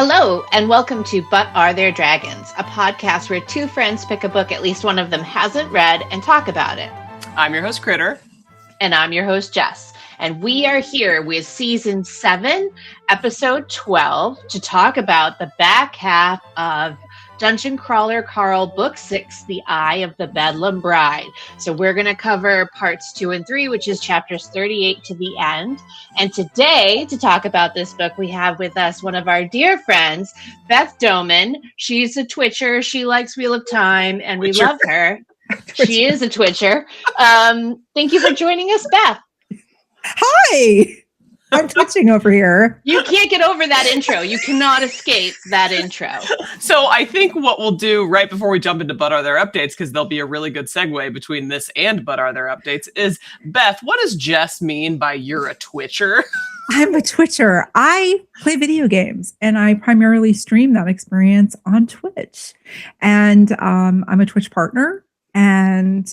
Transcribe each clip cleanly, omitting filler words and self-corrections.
Hello, and welcome to But Are There Dragons, a podcast where two friends pick a book at least one of them hasn't read and talk about it. I'm your host, Kritter. And I'm your host, Jess. And we are here with Season 7, Episode 12, to talk about the back half of Dungeon Crawler Carl Book 6, The Eye of the Bedlam Bride. So we're going to cover parts 2 and 3, which is chapters 38 to the end. And today, to talk about this book, we have with us one of our dear friends, Beth Doman. She's a Twitcher. She likes Wheel of Time, and we love her. She is a Twitcher. Thank you for joining us, Beth. Hi! I'm twitching over here. You can't get over that intro. You cannot escape that intro. So I think what we'll do right before we jump into But Are There Updates, because there'll be a really good segue between this and But Are There Updates, is, Beth, what does Jess mean by you're a Twitcher? I'm a Twitcher. I play video games, and I primarily stream that experience on Twitch. And I'm a Twitch partner, and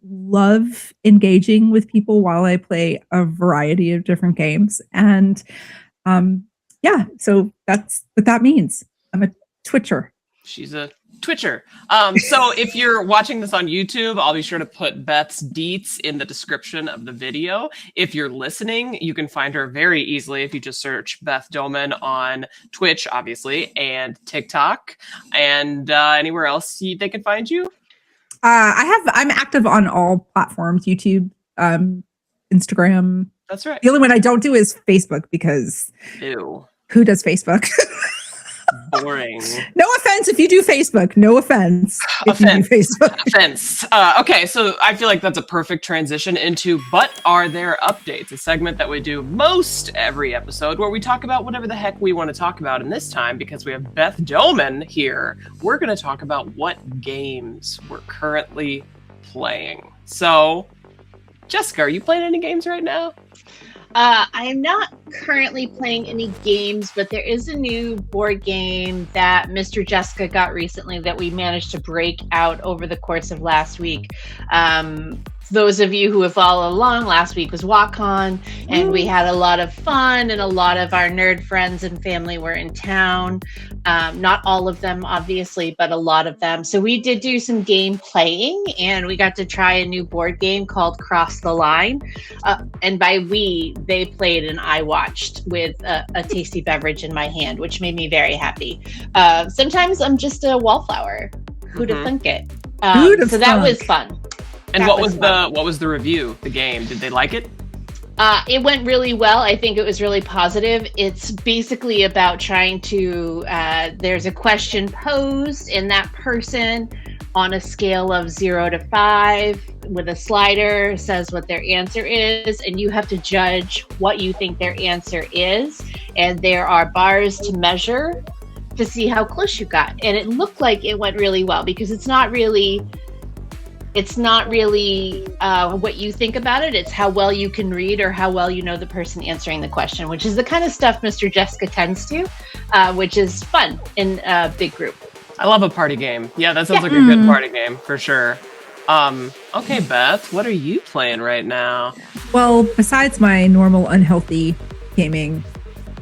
love engaging with people while I play a variety of different games. And so that's what that means. I'm a Twitcher. She's a Twitcher. So if you're watching this on YouTube, I'll be sure to put Beth's deets in the description of the video. If you're listening, you can find her very easily if you just search Beth Doman on Twitch, obviously, and TikTok, and anywhere else they can find you. I'm active on all platforms, YouTube, Instagram. That's right. The only one I don't do is Facebook, because Ew. Who does Facebook? Boring. No offense if you do Facebook. No offense if you do Facebook. Offense. Okay, so I feel like that's a perfect transition into But Are There Updates, a segment that we do most every episode where we talk about whatever the heck we want to talk about. And this time, because we have Beth Doman here, we're going to talk about what games we're currently playing. So, Jessica, are you playing any games right now? I am not currently playing any games, but there is a new board game that Mr. Jessica got recently that we managed to break out over the course of last week. Those of you who have followed along, last week was WatCon, and we had a lot of fun, and a lot of our nerd friends and family were in town. Not all of them, obviously, but a lot of them. So we did do some game playing, and we got to try a new board game called Cross the Line. And by we, they played and I watched with a tasty beverage in my hand, which made me very happy. Sometimes I'm just a wallflower. Who'd have thunk it? So that was fun. And what was the review, the game? Did they like it? It went really well. I think it was really positive. It's basically about trying to, there's a question posed, and that person on a scale of 0 to 5 with a slider says what their answer is, and you have to judge what you think their answer is. And there are bars to measure to see how close you got. And it looked like it went really well, because it's not really what you think about it. It's how well you can read or how well you know the person answering the question, which is the kind of stuff Mr. Jessica tends to, which is fun in a big group. I love a party game. Yeah, that sounds like a good party game for sure. Okay, Beth, what are you playing right now? Well, besides my normal unhealthy gaming,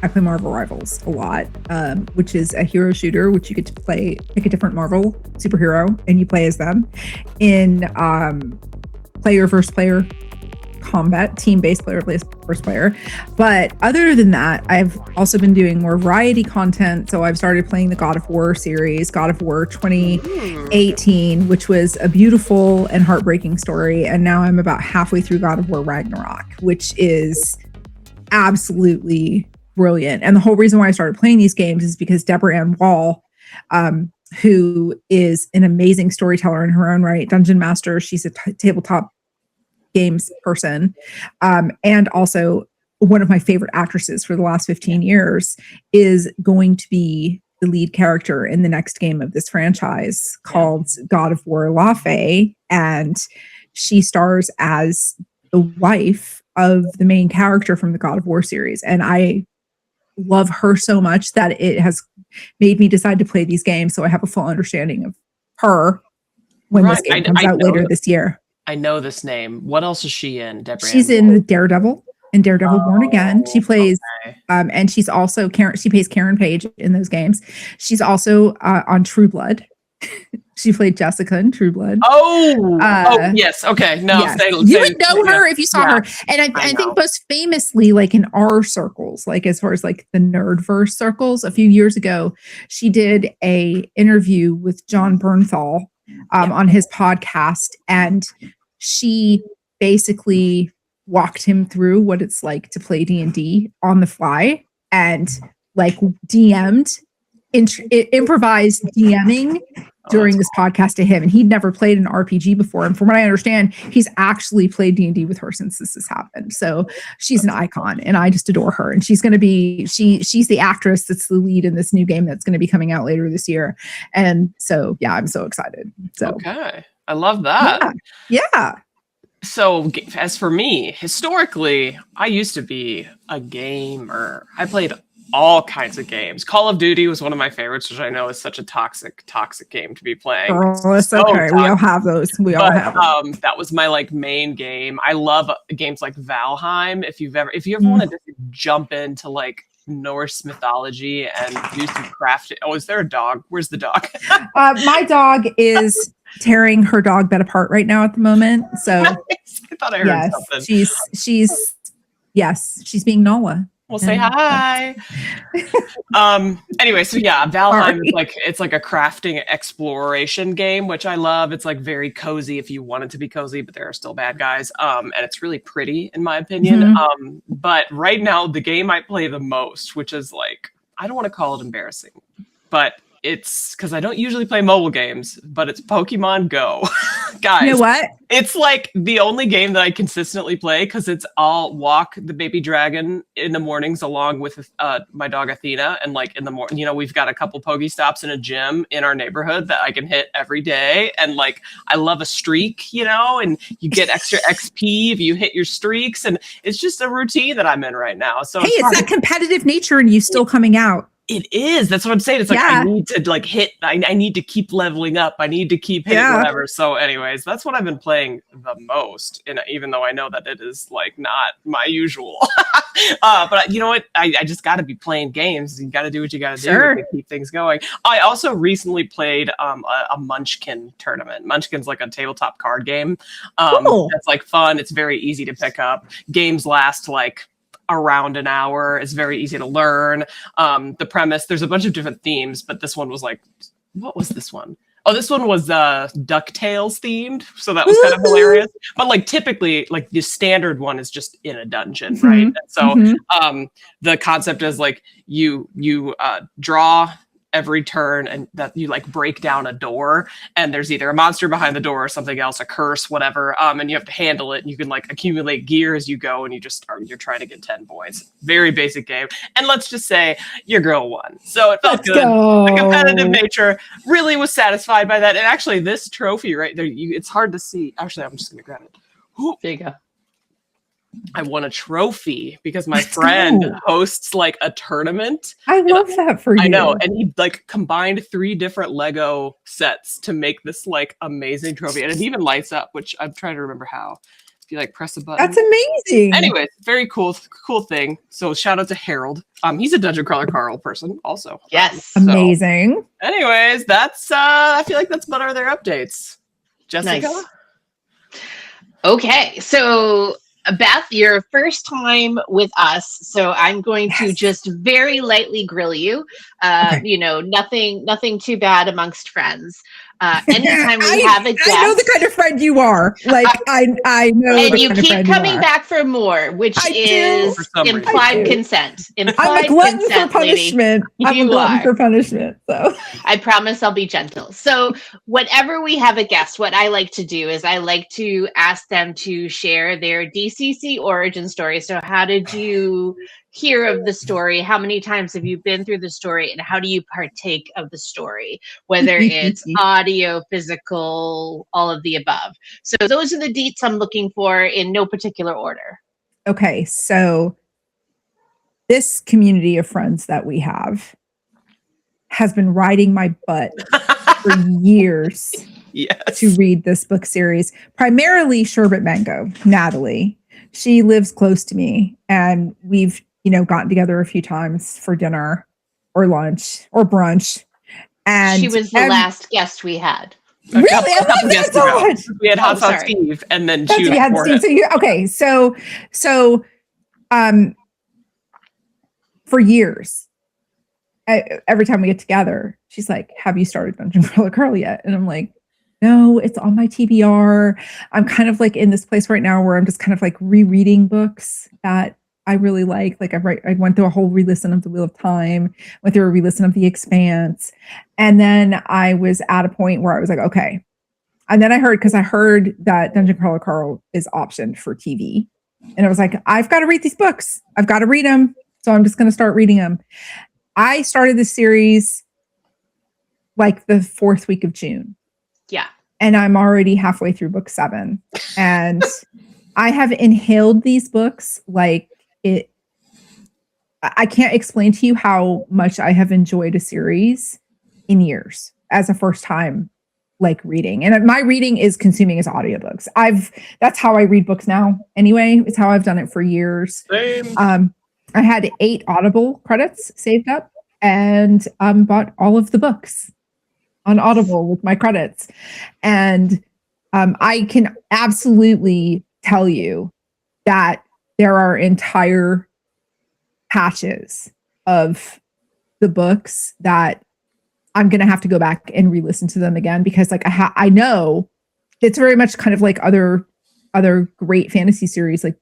I play Marvel Rivals a lot, which is a hero shooter, which you get to pick a different Marvel superhero, and you play as them in player versus player combat, team-based player versus player. But other than that, I've also been doing more variety content. So I've started playing the God of War series, God of War 2018, which was a beautiful and heartbreaking story. And now I'm about halfway through God of War Ragnarok, which is absolutely brilliant. And the whole reason why I started playing these games is because Deborah Ann Wall, who is an amazing storyteller in her own right, dungeon master, she's a tabletop games person, and also one of my favorite actresses for the last 15 years, is going to be the lead character in the next game of this franchise called God of War La Fey, and she stars as the wife of the main character from the God of War series. And I love her so much that it has made me decide to play these games, so I have a full understanding of her when this game comes out later this year. I know this name. What else is she in, Deborah? She's in Daredevil. in Daredevil Born Again. She plays, okay. and she's also Karen. She plays Karen Page in those games. She's also on True Blood. She played Jessica in True Blood. Yes. Okay. No, yes. You would know her if you saw her. And I think most famously, like in our circles, like as far as like the nerdverse circles, a few years ago, she did a interview with John Bernthal on his podcast, and she basically walked him through what it's like to play D&D on the fly, and like improvised DMing during this podcast to him, and he'd never played an RPG before. And from what I understand, he's actually played D&D with her since this has happened. So she's an icon, and I just adore her. And she's going to be she's the actress that's the lead in this new game that's going to be coming out later this year. And so yeah, I'm so excited. So okay, I love that. Yeah. So as for me, historically, I used to be a gamer. I played all kinds of games. Call of Duty was one of my favorites, which I know is such a toxic game to be playing. Oh, it's okay. Toxic. We all have those. All have them. That was my like main game. I love games like Valheim. If you ever wanted to jump into like Norse mythology and do some crafting. Oh, is there a dog? Where's the dog? My dog is tearing her dog bed apart right now at the moment. So I thought I heard something. She's being Nala. We'll say hi. Anyway, so yeah, Valheim is it's like a crafting exploration game, which I love. It's like very cozy if you want it to be cozy, but there are still bad guys. And it's really pretty in my opinion. But right now the game I play the most, which is like, I don't want to call it embarrassing, but it's because I don't usually play mobile games, but it's Pokemon Go. Guys, you know what? It's like the only game that I consistently play because I'll walk the baby dragon in the mornings along with my dog Athena. And like in the morning, we've got a couple Pokestops in a gym in our neighborhood that I can hit every day. And like, I love a streak, and you get extra XP if you hit your streaks. And it's just a routine that I'm in right now. So it's that competitive nature in you still coming out. It is. That's what I'm saying. It's like, I need to like hit, I need to keep leveling up. I need to keep hitting whatever. So anyways, that's what I've been playing the most. And even though I know that it is like not my usual, but you know what? I just got to be playing games. You got to do what you got to do to keep things going. I also recently played a Munchkin tournament. Munchkin's like a tabletop card game. It's like fun. It's very easy to pick up. Games last like around an hour. It's very easy to learn. The premise, there's a bunch of different themes, but this one was like, what was this one? Oh, this one was DuckTales themed, so that was kind of hilarious. But like typically, like the standard one is just in a dungeon, right? And so the concept is like you draw every turn and that you like break down a door, and there's either a monster behind the door or something else, a curse, whatever, and you have to handle it, and you can like accumulate gear as you go, and you're trying to get 10 points. Very basic game, and let's just say your girl won, so it felt good. The competitive nature really was satisfied by that. And actually this trophy right there, it's hard to see. Actually, I'm just gonna grab it. Ooh. There you go. I won a trophy because my friend hosts like a tournament. I love that for you. I know. And he like combined 3 different Lego sets to make this like amazing trophy. And it even lights up, which I'm trying to remember how. If you like press a button. That's amazing. Anyways, very cool thing. So shout out to Harold. He's a Dungeon Crawler Carl person also. Yes. Amazing. Anyways, that's I feel like that's about our other updates. Jessica? Nice. Okay. So Beth, your first time with us, so I'm going to just very lightly grill you. Nothing too bad amongst friends. Anytime we have a guest, I know the kind of friend you are. Like I know, and you keep coming back for more, which is implied consent. I'm a glutton for punishment. For punishment. So I promise I'll be gentle. So whenever we have a guest, what I like to do is I like to ask them to share their DCC origin story. So how did you hear of the story? How many times have you been through the story, and how do you partake of the story, whether it's audio, physical, all of the above? So those are the deets I'm looking for in no particular order. Okay, so this community of friends that we have has been riding my butt for years to read this book series, primarily Sherbet Mango, Natalie. she lives close to me, and we've, gotten together a few times for dinner or lunch or brunch. And she was the last guest we had. Really? I love that so much. We had Hot Sauce Steve, and then she was okay. So, for years, every time we get together, she's like, "Have you started Dungeon Crawler Carl yet?" And I'm like, "No, it's on my TBR." I'm kind of like in this place right now where I'm just kind of like rereading books that I really like. Like I went through a whole re-listen of The Wheel of Time, went through a re-listen of The Expanse. And then I was at a point where I was like, okay. And then I heard that Dungeon Crawler Carl is optioned for TV. And I was like, I've got to read these books. I've got to read them. So I'm just going to start reading them. I started this series like the 4th week of June. Yeah. And I'm already halfway through book 7. And I have inhaled these books like I can't explain to you how much I have enjoyed a series in years as a first time like reading. And my reading is consuming as audiobooks. That's how I read books now anyway. It's how I've done it for years. Same. I had 8 Audible credits saved up and bought all of the books on Audible with my credits. And I can absolutely tell you that there are entire patches of the books that I'm going to have to go back and re-listen to them again, because like I know it's very much kind of like other great fantasy series. Like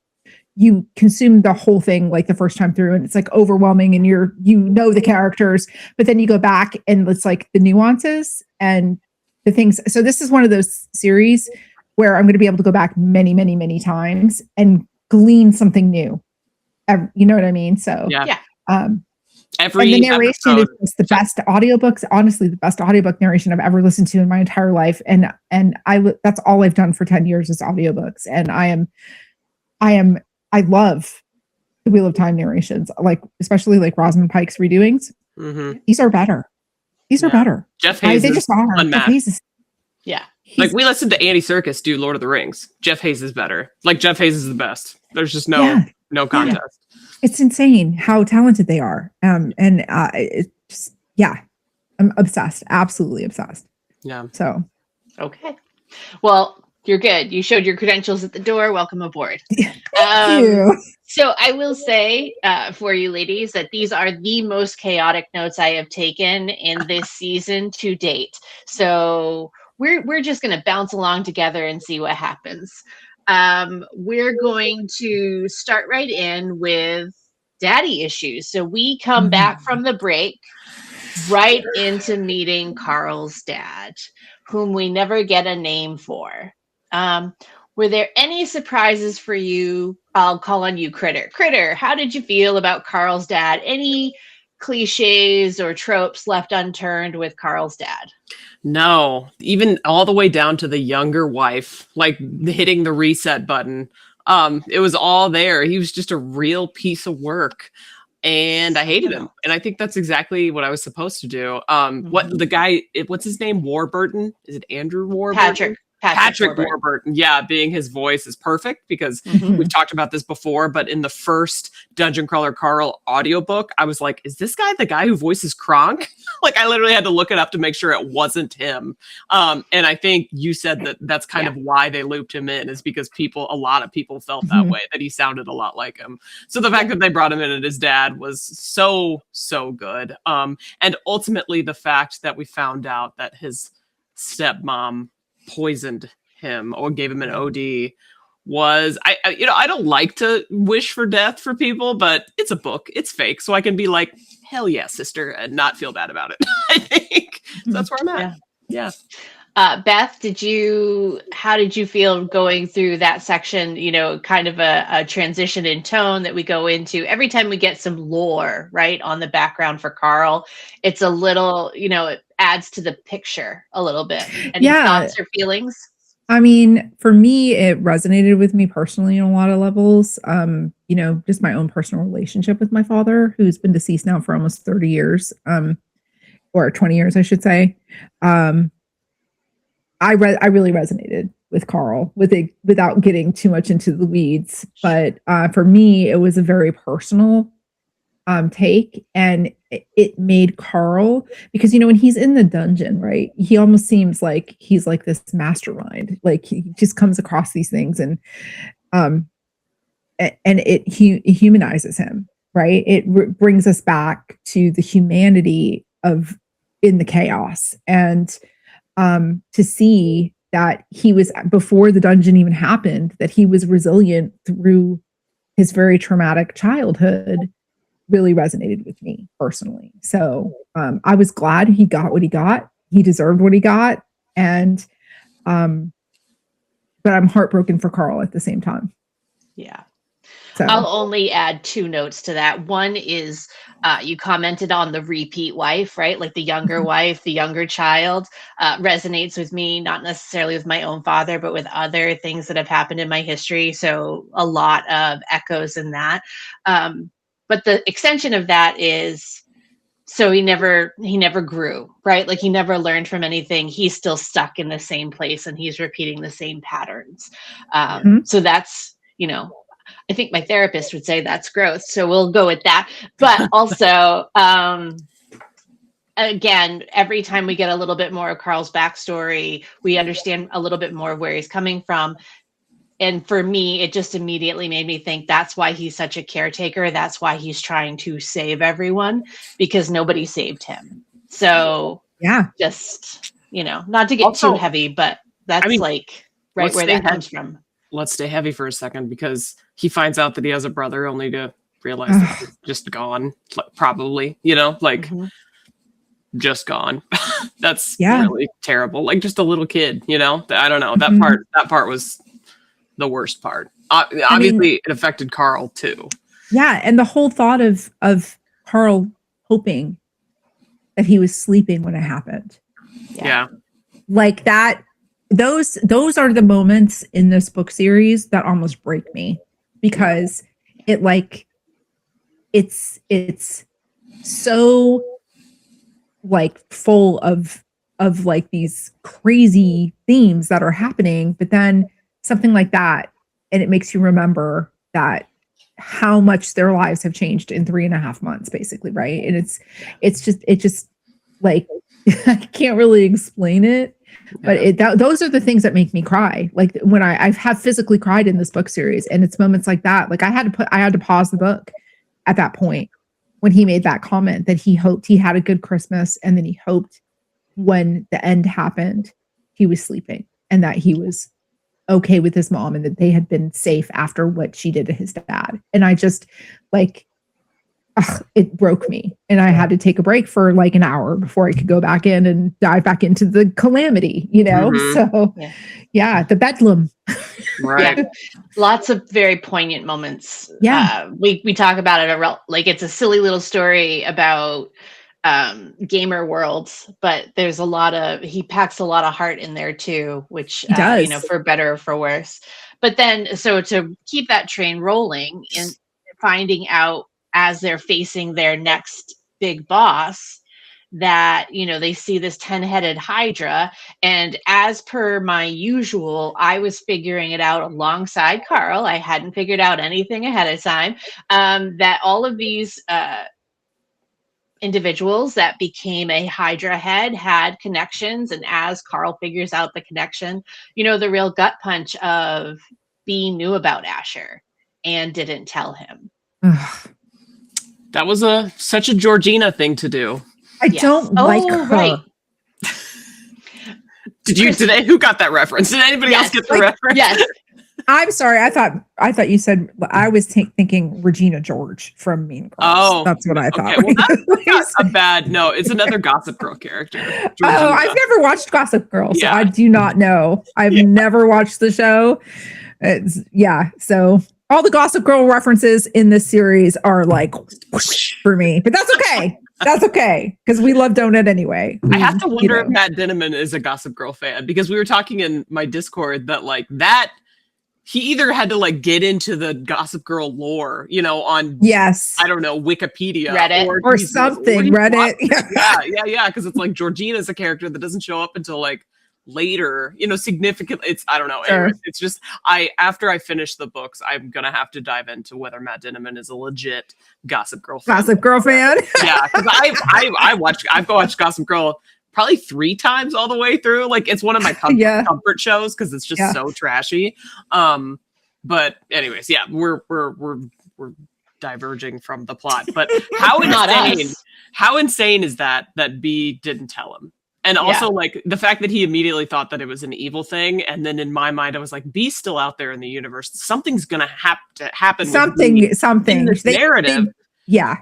you consume the whole thing like the first time through and it's like overwhelming and the characters, but then you go back and it's like the nuances and the things. So this is one of those series where I'm going to be able to go back many, many, many times and glean something new. You know what I mean? So yeah. And the narration is just the best audiobooks. Honestly, the best audiobook narration I've ever listened to in my entire life. And that's all I've done for 10 years is audiobooks. And I love the Wheel of Time narrations, like especially like Rosamund Pike's redoings. Mm-hmm. These are better. These are better. Jeff Hayes they just are. unmatched. Yeah. Like we listened to Andy Serkis do Lord of the Rings. Jeff Hayes is better. Like Jeff Hayes is the best. There's just no contest. Yeah. It's insane how talented they are. It's just, I'm obsessed. Absolutely obsessed. Yeah. So. Okay. Well, you're good. You showed your credentials at the door. Welcome aboard. Thank you. So I will say for you ladies that these are the most chaotic notes I have taken in this season to date. So we're just going to bounce along together and see what happens. We're going to start right in with daddy issues. So we come back from the break right into meeting Carl's dad, whom we never get a name for. Were there any surprises for you? I'll call on you, Kritter. Kritter, how did you feel about Carl's dad? Any cliches or tropes left unturned with Carl's dad? No, even all the way down to the younger wife, like hitting the reset button. It was all there. He was just a real piece of work. And I hated him. And I think that's exactly what I was supposed to do. What's his name? Warburton? Is it Andrew Warburton? Patrick Warburton. Yeah, being his voice is perfect because we've talked about this before, but in the first Dungeon Crawler Carl audiobook, I was like, is this guy the guy who voices Kronk? Like I literally had to look it up to make sure it wasn't him. And I think you said that that's kind of why they looped him in, is because a lot of people felt that way, that he sounded a lot like him. So the fact that they brought him in as his dad was so, so good. And ultimately the fact that we found out that his stepmom poisoned him or gave him an OD was I don't like to wish for death for people, but it's a book, it's fake, so I can be like, hell yeah, sister, and not feel bad about it. I think so that's where I'm at. Yeah. Beth, how did you feel going through that section? Kind of a transition in tone that we go into every time we get some lore right on the background for Carl. It's a little, it adds to the picture a little bit. Any thoughts or feelings? I mean, for me, it resonated with me personally on a lot of levels. Just my own personal relationship with my father, who's been deceased now for almost 30 years, or 20 years, I should say. I really resonated with Carl without getting too much into the weeds. But for me, it was a very personal take, and it made Carl, because when he's in the dungeon, right, he almost seems like he's like this mastermind, like he just comes across these things, and it humanizes him, right? It brings us back to the humanity of in the chaos, and to see that he was, before the dungeon even happened, that he was resilient through his very traumatic childhood, really resonated with me personally. So I was glad he got what he got. He deserved what he got. And but I'm heartbroken for Carl at the same time. Yeah. So I'll only add 2 notes to that. One is you commented on the repeat wife, right? Like the younger wife, the younger child resonates with me, not necessarily with my own father, but with other things that have happened in my history. So a lot of echoes in that. But the extension of that is, so he never grew, right? Like he never learned from anything. He's still stuck in the same place, and he's repeating the same patterns. So that's, I think my therapist would say that's growth. So we'll go with that. But also, again, every time we get a little bit more of Carl's backstory, we understand a little bit more of where he's coming from. And for me, it just immediately made me think that's why he's such a caretaker. That's why he's trying to save everyone, because nobody saved him. So yeah, just, not to get Also, too heavy, but that's right where that comes from. Let's stay heavy for a second, because he finds out that he has a brother only to realize that he's just gone, probably, just gone. That's really terrible. Like just a little kid, I don't know. That part was the worst part. Obviously, it affected Carl too. Yeah, and the whole thought of Carl hoping that he was sleeping when it happened. Yeah. Like that. Those are the moments in this book series that almost break me, because it's so full of these crazy themes that are happening, but then something like that, and it makes you remember that how much their lives have changed in 3.5 months, basically, right? And it's just like I can't really explain it, but those are the things that make me cry. Like when I have physically cried in this book series, and it's moments like that. Like I had to pause the book at that point when he made that comment that he hoped he had a good Christmas, and then he hoped when the end happened, he was sleeping and that he was okay with his mom and that they had been safe after what she did to his dad. And I just it broke me, and I had to take a break for an hour before I could go back in and dive back into the calamity, So the Bedlam. Right. Yeah. Lots of very poignant moments. Yeah. We talk about it like it's a silly little story about gamer worlds, but there's he packs a lot of heart in there too, which he does. For better or for worse. But then, so to keep that train rolling and finding out as they're facing their next big boss that, they see this 10-headed Hydra. And as per my usual, I was figuring it out alongside Carl. I hadn't figured out anything ahead of time. That all of these individuals that became a Hydra head had connections. And as Carl figures out the connection, the real gut punch of B knew about Asher and didn't tell him. That was such a Georgina thing to do. I don't like her. Right. Who got that reference? Did anybody else get the reference? Yes. I'm sorry. I thought you said, I was thinking Regina George from Mean Girls. Oh, that's what I thought. Okay. Well, that's not a bad. No, it's another Gossip Girl character. Georgina. Oh, I've never watched Gossip Girl, so Yeah. I do not know. I've never watched the show. So all the Gossip Girl references in this series are whoosh for me, but that's okay. That's okay, because we love Donut anyway. I have to wonder if Matt Dinneman is a Gossip Girl fan, because we were talking in my Discord that he either had to get into the Gossip Girl lore, on I don't know, Wikipedia, Reddit or something. Reddit, yeah, because it's Georgina's a character that doesn't show up until later, significant. I don't know. Sure. Anyways, it's just after I finish the books, I'm gonna have to dive into whether Matt Dinniman is a legit Gossip Girl fan. Gossip Girl fan. Yeah, because I've watched Gossip Girl probably 3 times all the way through. Like, it's one of my comfort shows because it's just so trashy. But anyways, yeah, we're diverging from the plot. But how insane is that B didn't tell him? And also, like, the fact that he immediately thought that it was an evil thing, and then in my mind, I was like, B's still out there in the universe. Something's gonna happen. Something in this narrative. Yeah.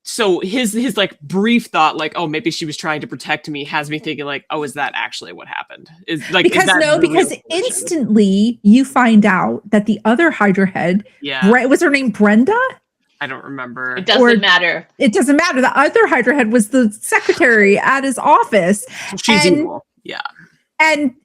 So his like brief thought, like, oh, maybe she was trying to protect me, has me thinking like, oh, is that actually what happened? Because instantly you find out that the other Hydra head, was her name Brenda? I don't remember. It doesn't matter. It doesn't matter. The other Hydra head was the secretary at his office. She's evil. Yeah. And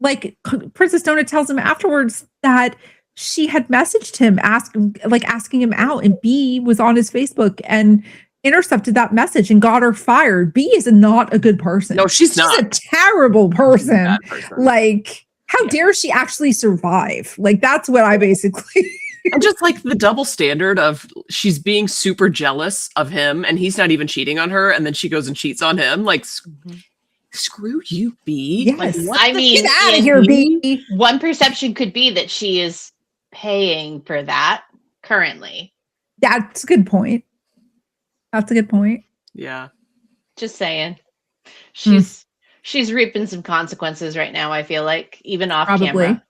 like Princess Donut tells him afterwards that she had messaged him asking him out, and B was on his Facebook and intercepted that message and got her fired. B is not a good person. No, she's not. She's a terrible person. Person. Like, how dare she actually survive? Like, that's what I basically... And just like the double standard of she's being super jealous of him and he's not even cheating on her, and then she goes and cheats on him. Like, screw you, B. Yes. Like, get out of here, B. One perception could be that she is paying for that currently. That's a good point. Yeah. Just saying. She's reaping some consequences right now, I feel like, even off camera.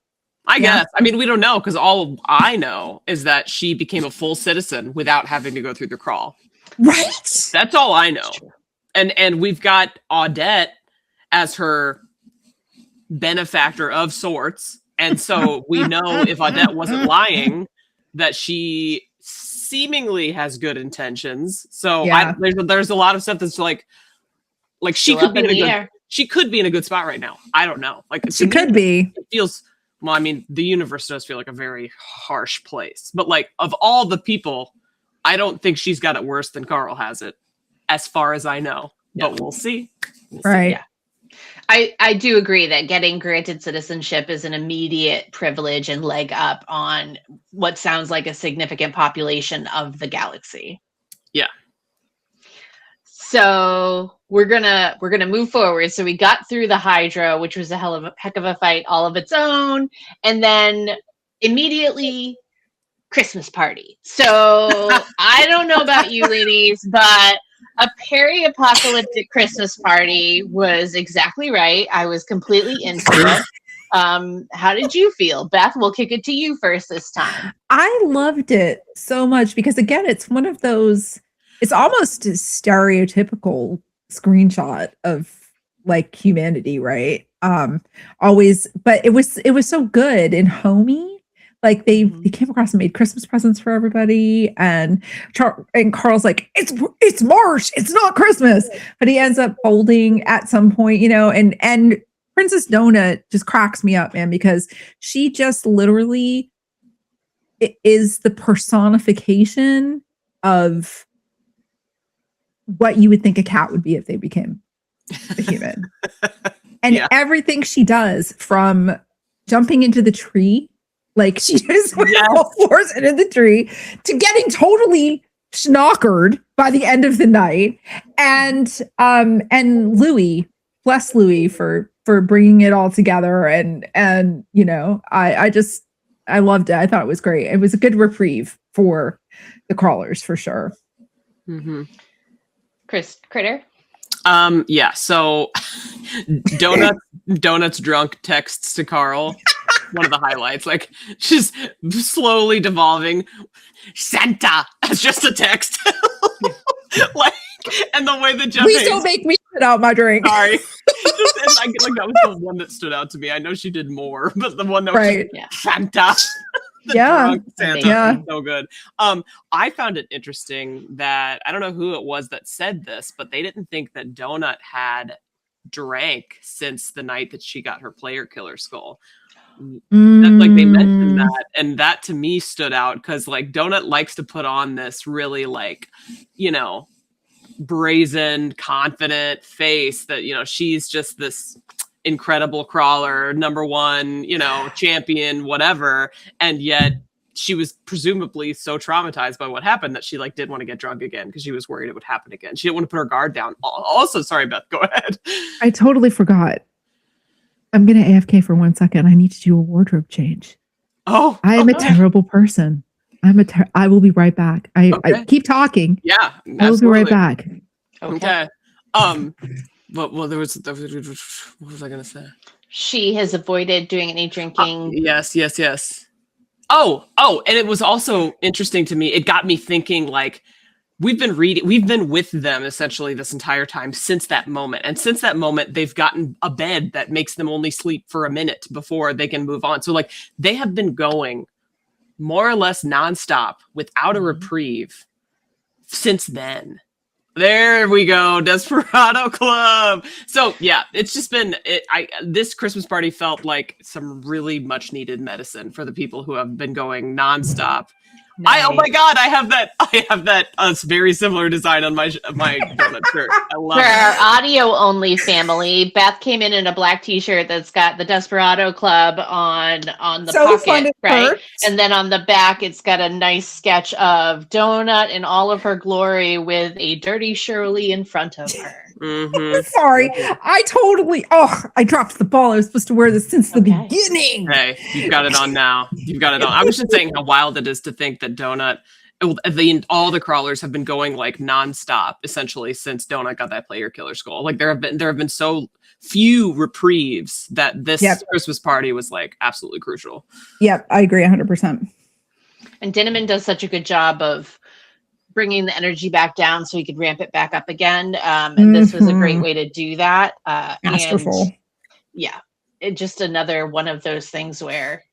I guess. I mean, we don't know, because all I know is that she became a full citizen without having to go through the crawl. Right. That's all I know. And we've got Audette as her benefactor of sorts. And so we know if Audette wasn't lying, that she seemingly has good intentions. So there's a lot of stuff that's like she could be in a good spot right now. I don't know. Like, she could be. It feels. Well, I mean, the universe does feel like a very harsh place. But, like, of all the people, I don't think she's got it worse than Carl has it, as far as I know. Yeah. But we'll see. Right. Yeah. I do agree that getting granted citizenship is an immediate privilege and leg up on what sounds like a significant population of the galaxy. Yeah. So we're gonna move forward. So we got through the Hydra, which was a heck of a fight all of its own, and then immediately Christmas party. So I don't know about you ladies, but a peri-apocalyptic Christmas party was exactly right. I was completely into it. How did you feel? Beth, we'll kick it to you first this time. I loved it so much because, again, it's one of those. It's almost a stereotypical screenshot of like humanity, right? Always, but it was so good and homey. Like they came across and made Christmas presents for everybody, and Carl's like, it's March, it's not Christmas, but he ends up folding at some point, and Princess Donut just cracks me up, man, because she just literally is the personification of what you would think a cat would be if they became a human. And everything she does, from jumping into the tree, like she just floors into the tree, to getting totally schnockered by the end of the night. And Louis, bless Louis for bringing it all together. And I loved it. I thought it was great. It was a good reprieve for the crawlers, for sure. Mm-hmm. Kritter? Yeah, so Donut's drunk texts to Carl. One of the highlights. Like, she's slowly devolving. Santa! As just a text. Like, and the way the Jeff Please don't make me spit out my drink. Sorry. That was the one that stood out to me. I know she did more, but the one that was just, Santa. Drunk Santa. So good. I found it interesting that, I don't know who it was that said this, but they didn't think that Donut had drank since the night that she got her player killer skull. Like, they mentioned that, and that to me stood out because, like, Donut likes to put on this really, like, brazen, confident face that, you know, she's just this incredible crawler, number one, you know, champion, whatever. And yet she was presumably so traumatized by what happened that she like did want to get drunk again because she was worried it would happen again. She didn't want to put her guard down. Also, sorry, Beth, go ahead. I totally forgot. I'm going to AFK for 1 second. I need to do a wardrobe change. Oh, I am a terrible person. I will be right back. I keep talking. Yeah, absolutely. I will be right back. Okay. Well, there was what was I going to say? She has avoided doing any drinking. Yes. Oh, and it was also interesting to me. It got me thinking, like, we've been with them essentially this entire time since that moment. And since that moment, they've gotten a bed that makes them only sleep for a minute before they can move on. So like they have been going more or less nonstop without a reprieve since then. There we go, Desperado Club. So yeah, it's just been this Christmas party felt like some really much needed medicine for the people who have been going nonstop. Nice. Oh my god, I have that very similar design on my donut shirt. I love it. For our audio only family, Beth came in a black t-shirt that's got the Desperado Club on the pocket, right? And then on the back it's got a nice sketch of Donut in all of her glory with a dirty Shirley in front of her. Mm-hmm. Sorry, I dropped the ball. I was supposed to wear this since the beginning. Hey, you've got it on now. You've got it on. I was just saying how wild it is to think that Donut, all the crawlers have been going like nonstop essentially since Donut got that player killer skull. Like there have been so few reprieves that this Christmas party was like absolutely crucial. Yep, I agree 100%. And Dinneman does such a good job of bringing the energy back down so he could ramp it back up again. And this was a great way to do that. Masterful. It's just another one of those things where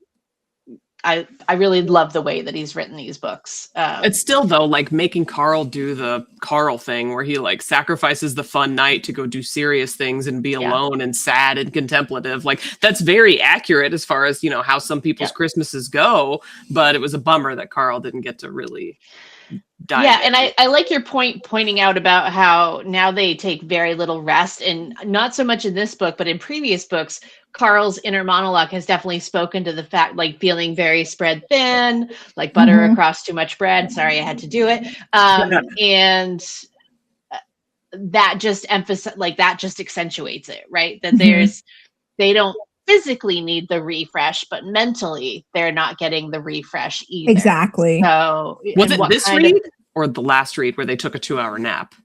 I really love the way that he's written these books. It's still though, like making Carl do the Carl thing where he like sacrifices the fun night to go do serious things and be alone and sad and contemplative. Like that's very accurate as far as, you know, how some people's Christmases go, but it was a bummer that Carl didn't get to really and I like your pointing out about how now they take very little rest, and not so much in this book, but in previous books, Carl's inner monologue has definitely spoken to the fact, like feeling very spread thin, like butter across too much bread. Sorry, I had to do it. And that just accentuates it, right? That they don't physically need the refresh, but mentally they're not getting the refresh either. Exactly. So was it this read or the last read where they took a 2-hour nap?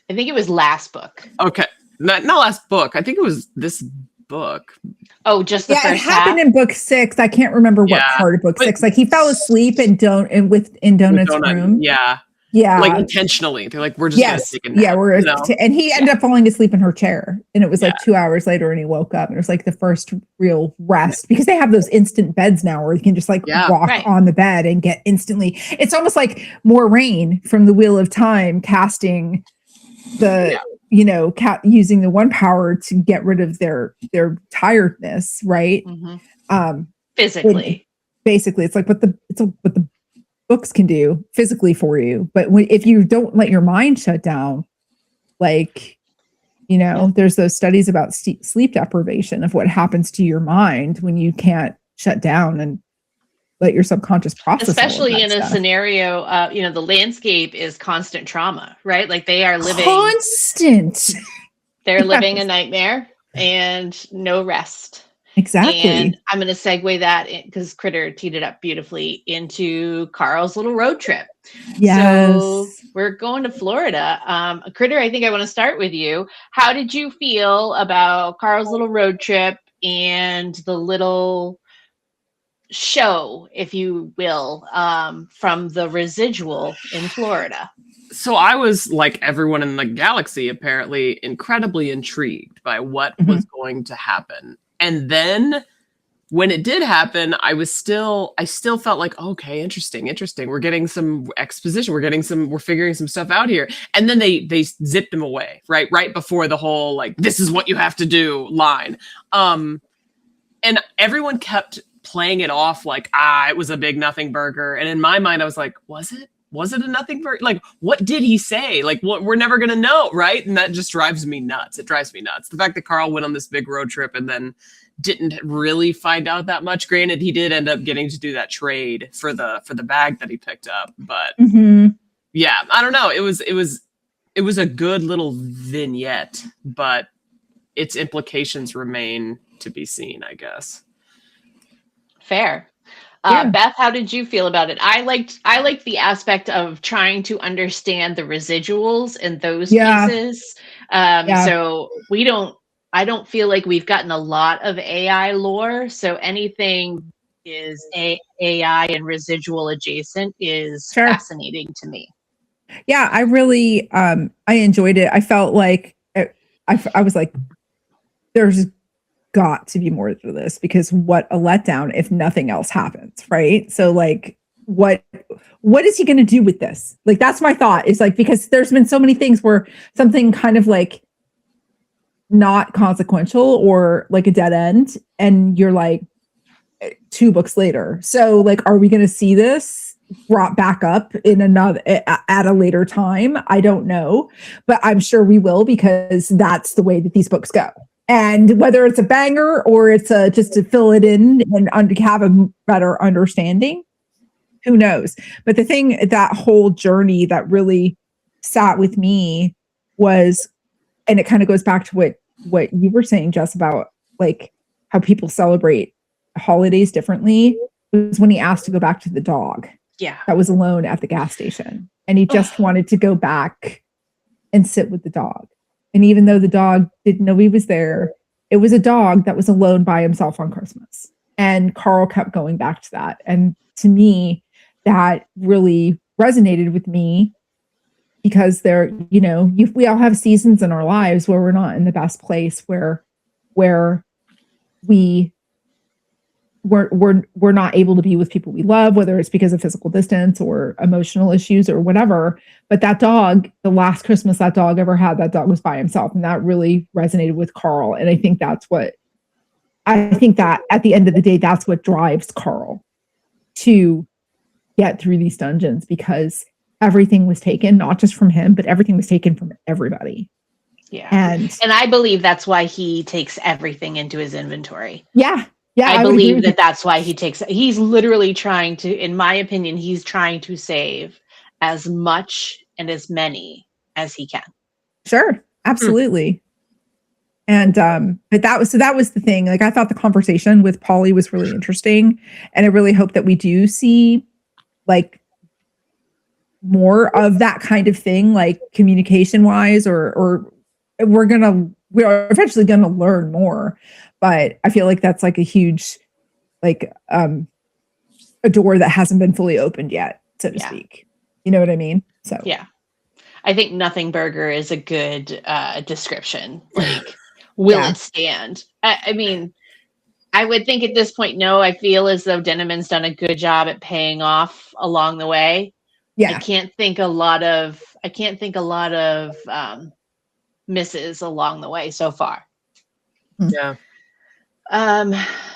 I think it was last book. Okay. Not last book. I think it was this book. Oh, just the first it happened in book 6. I can't remember what part of book 6. Like he fell asleep in Donut's room. Yeah. Like intentionally. They're like, we're just going to take a nap. Yeah, and he ended up falling asleep in her chair. And it was like 2 hours later and he woke up. And it was like the first real rest because they have those instant beds now where you can just like walk on the bed and get instantly. It's almost like Moraine from the Wheel of Time casting the, using the one power to get rid of their tiredness, right? Physically. Basically, it's like what the books can do physically for you, but if you don't let your mind shut down, like there's those studies about sleep deprivation of what happens to your mind when you can't shut down and let your subconscious process, especially in a scenario the landscape is constant trauma, right? Like they are living they're living a nightmare and no rest. Exactly. And I'm going to segue that because Kritter teed it up beautifully into Carl's little road trip. Yes. So we're going to Florida. Kritter, I think I want to start with you. How did you feel about Carl's little road trip and the little show, if you will, from the residual in Florida? So I was, like everyone in the galaxy, apparently incredibly intrigued by what was going to happen. And then when it did happen, I still felt like, okay, interesting. We're getting some exposition. We're figuring some stuff out here. And then they zipped him away, right before the whole, like, this is what you have to do line. And everyone kept playing it off like, it was a big nothing burger. And in my mind, I was like, was it? was it a nothing burger? Like, what did he say? Like, what, we're never going to know, right? And that just drives me nuts. It drives me nuts. The fact that Carl went on this big road trip and then didn't really find out that much. Granted, he did end up getting to do that trade for the bag that he picked up, but yeah, I don't know. It was a good little vignette, but its implications remain to be seen, I guess. Fair. Yeah. Beth, how did you feel about it? I liked the aspect of trying to understand the residuals in those pieces. So I don't feel like we've gotten a lot of AI lore. So anything is AI and residual adjacent is fascinating to me. Yeah, I really I enjoyed it. I felt like I was like, there's got to be more to this, because what a letdown if nothing else happens, right? So like what is he going to do with this? Like, that's my thought. Is like, because there's been so many things where something kind of like not consequential or like a dead end, and you're like 2 books later. So like, are we going to see this brought back up in another at a later time? I don't know, but I'm sure we will, because that's the way that these books go. And whether it's a banger or it's just to fill it in and have a better understanding, who knows? But the thing, that whole journey that really sat with me was, and it kind of goes back to what you were saying, Jess, about like how people celebrate holidays differently, was when he asked to go back to the dog. Yeah. That was alone at the gas station. And he just wanted to go back and sit with the dog. And even though the dog didn't know he was there, it was a dog that was alone by himself on Christmas. And Carl kept going back to that. And to me, that really resonated with me, because there, you know, we all have seasons in our lives where we're not in the best place, where we're not able to be with people we love, whether it's because of physical distance or emotional issues or whatever. But that dog, the last Christmas that dog ever had, that dog was by himself. And that really resonated with Carl. And I think that at the end of the day, that's what drives Carl to get through these dungeons, because everything was taken, not just from him, but everything was taken from everybody. Yeah. And I believe that's why he takes everything into his inventory. Yeah. Yeah, I believe that's why he's literally trying to, in my opinion, he's trying to save as much and as many as he can. Sure. Absolutely. And, but that was the thing. Like, I thought the conversation with Polly was really interesting, and I really hope that we do see like more of that kind of thing, like communication wise, or we're eventually going to learn more. But I feel like that's like a huge, like, a door that hasn't been fully opened yet, so to speak. You know what I mean? So yeah, I think Nothing Burger is a good description. Like, will it stand? I mean, I would think at this point, no. I feel as though Denneman's done a good job at paying off along the way. Yeah, I can't think a lot of misses along the way so far. Yeah.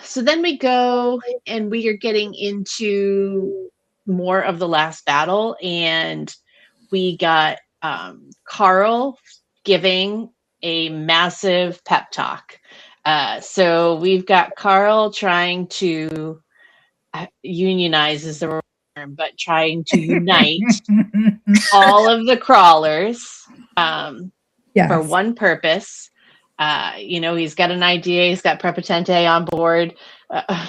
So then we go and we are getting into more of the last battle, and we got Carl giving a massive pep talk. So we've got Carl trying to unionize is the wrong term, but trying to unite all of the crawlers for one purpose. He's got an idea. He's got Prepotente on board,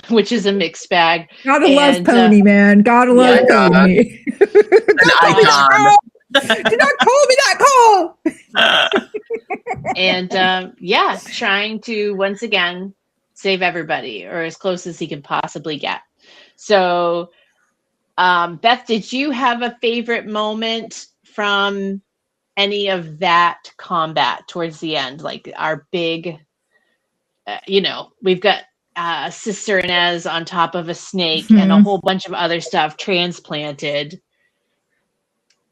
which is a mixed bag. Gotta love Pony, man. Gotta love Pony. An icon. Do not call me that call. And trying to once again save everybody, or as close as he can possibly get. So, Beth, did you have a favorite moment from any of that combat towards the end? Like our big, we've got Sister Inez on top of a snake and a whole bunch of other stuff transplanted.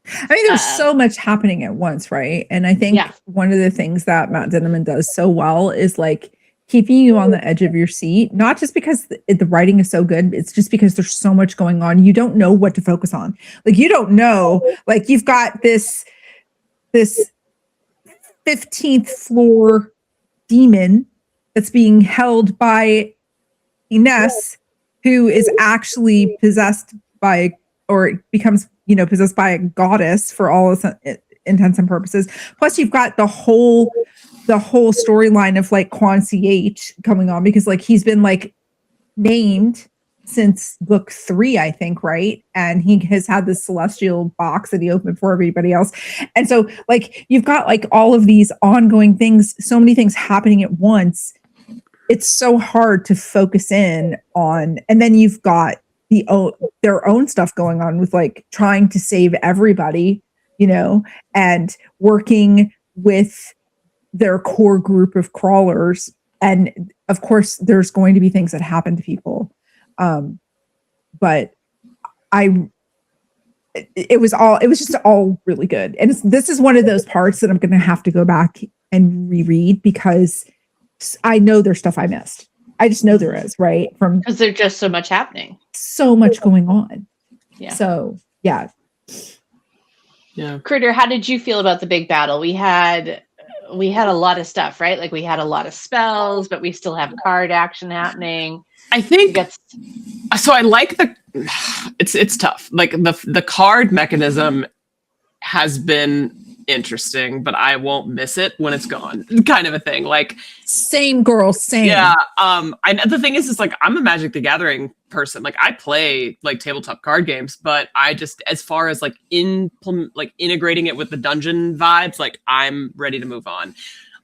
I mean, there's so much happening at once, right? And I think one of the things that Matt Denneman does so well is like keeping you on the edge of your seat, not just because the writing is so good, it's just because there's so much going on. You don't know what to focus on. Like, you don't know, like, you've got this 15th floor demon that's being held by Ines, who is actually possessed by, or becomes, possessed by a goddess for all intents and purposes. Plus, you've got the whole storyline of like Quan CH coming on, because like he's been like named since book 3, I think, right? And he has had this celestial box that he opened for everybody else. And so like you've got like all of these ongoing things, so many things happening at once. It's so hard to focus in on. And then you've got their own stuff going on with like trying to save everybody, and working with their core group of crawlers. And of course, there's going to be things that happen to people. But it was just all really good. And this is one of those parts that I'm going to have to go back and reread, because I know there's stuff I missed. I just know there is, right? Because there's just so much happening. So much going on. Yeah. So, yeah. Yeah. Kritter, how did you feel about the big battle? We had a lot of stuff, right? Like we had a lot of spells, but we still have card action happening. I think so. I like it's tough. Like the card mechanism has been interesting, but I won't miss it when it's gone, kind of a thing. Like, same girl, same. Yeah. The thing is like, I'm a Magic the Gathering person. Like, I play like tabletop card games, but I just, as far as like integrating it with the dungeon vibes, like I'm ready to move on.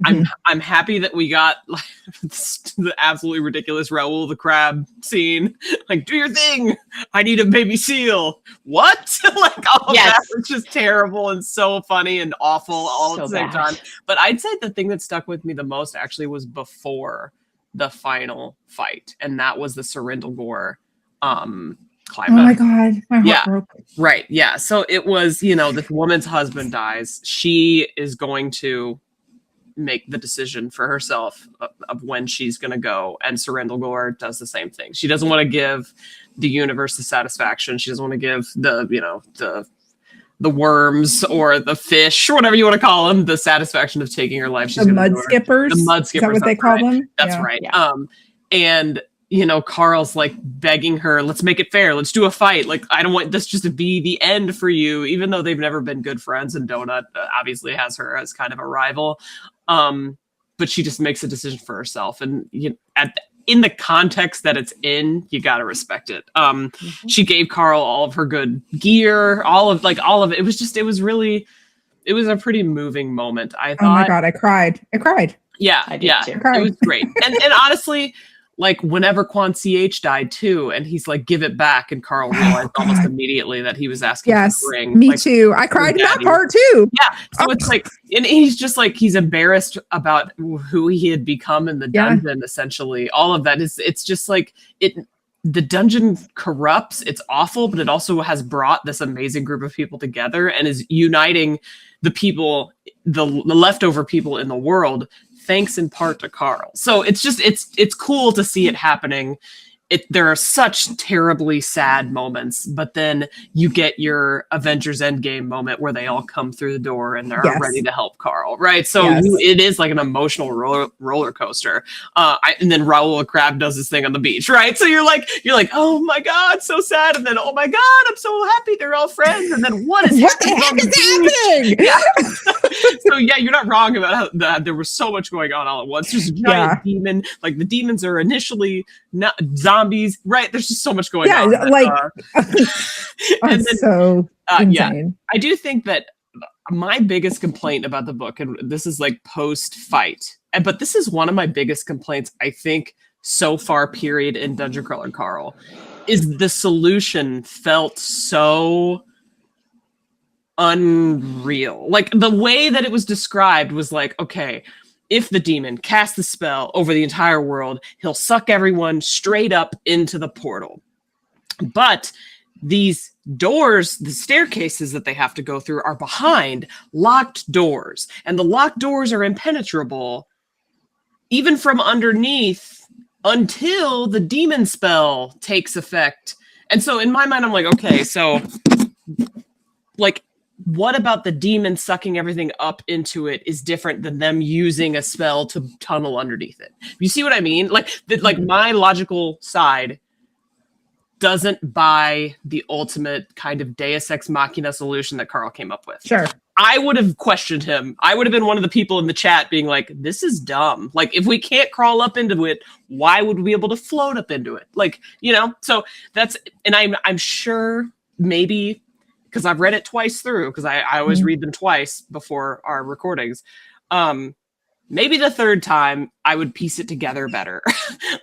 I'm happy that we got like the absolutely ridiculous Raoul the Crab scene. Like, do your thing. I need a baby seal. What? Like, all of that was just terrible and so funny and awful all at the same time. But I'd say the thing that stuck with me the most actually was before the final fight, and that was the Serindalgore climb. Oh my God, my heart broke. Right. Yeah. So it was, this woman's husband dies. She is going to make the decision for herself of when she's going to go, and Serindalgore does the same thing. She doesn't want to give the universe the satisfaction. She doesn't want to give the worms or the fish or whatever you want to call them the satisfaction of taking her life. She's the mud skippers. The mud skippers. Is that what they call them? That's right. Yeah. And Carl's like begging her, let's make it fair. Let's do a fight. Like, I don't want this just to be the end for you, even though they've never been good friends. And Donut obviously has her as kind of a rival. But she just makes a decision for herself. And in the context that it's in, you got to respect it. She gave Carl all of her good gear, all of it. It was a pretty moving moment. I thought, oh my God, I cried. Yeah. I did too. It was great. And honestly, like whenever Quan CH died too, and he's like, give it back. And Carl realized almost immediately that he was asking for the ring. Me too. I cried in that part too. Yeah. So it's like, and he's just like, he's embarrassed about who he had become in the dungeon, essentially. All of that it's just like the dungeon corrupts. It's awful, but it also has brought this amazing group of people together and is uniting the people, the leftover people in the world, thanks in part to Carl. So it's just, it's cool to see it happening. There are such terribly sad moments, but then you get your Avengers Endgame moment where they all come through the door and they're ready to help Carl, right? So it is like an emotional roller coaster. And then Raoul Crab does this thing on the beach, right? So you're like, oh my God, so sad. And then, oh my God, I'm so happy they're all friends. And then what is happening? Yeah. So yeah, you're not wrong about how there was so much going on all at once. There's a giant demon. Like the demons are initially not zombies, right? There's just so much going on. And then, so insane. I do think that my biggest complaint about the book, and this is like post-fight, but this is one of my biggest complaints, I think, so far, period, in Dungeon Crawler Carl, is the solution felt so unreal. Like the way that it was described was like, okay, if the demon casts the spell over the entire world, he'll suck everyone straight up into the portal. But these doors, the staircases that they have to go through, are behind locked doors. And the locked doors are impenetrable even from underneath until the demon spell takes effect. And so in my mind, I'm like, okay, so like, what about the demon sucking everything up into it is different than them using a spell to tunnel underneath it? You see what I mean? Like, my logical side doesn't buy the ultimate kind of Deus Ex Machina solution that Carl came up with. Sure. I would have questioned him. I would have been one of the people in the chat being like, this is dumb. Like, if we can't crawl up into it, why would we be able to float up into it? Like, you know, so that's, and I'm sure maybe, because I've read it twice through, because I always read them twice before our recordings. Maybe the third time I would piece it together better.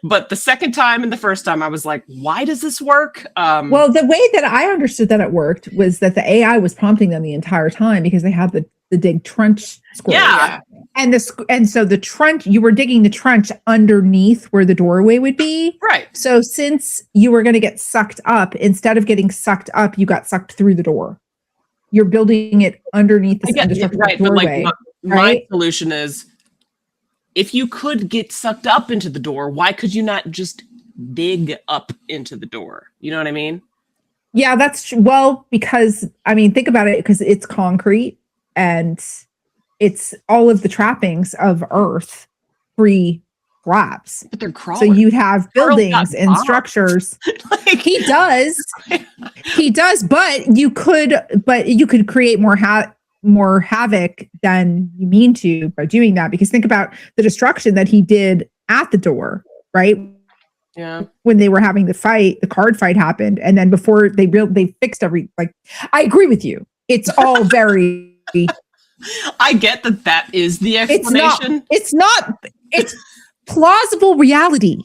But the second time and the first time I was like, why does this work? Well, the way that I understood that it worked was that the AI was prompting them the entire time because they had the dig trench scroll. Yeah. And so the trench, you were digging the trench underneath where the doorway would be. Right. So since you were going to get sucked up, instead of getting sucked up, you got sucked through the door. You're building it underneath this indestructible doorway. But like my solution is, if you could get sucked up into the door, why could you not just dig up into the door? You know what I mean? Yeah, that's true. Well, because, I mean, think about it, because it's concrete and it's all of the trappings of Earth pre-collapse. But they're crawling. So you'd have buildings and structures. Like, he does, but you could create more havoc than you mean to by doing that, because think about the destruction that he did at the door, right? Yeah. When they were having the fight, the card fight happened, and then before they fixed I agree with you. It's all very I get that is the explanation. It's plausible reality.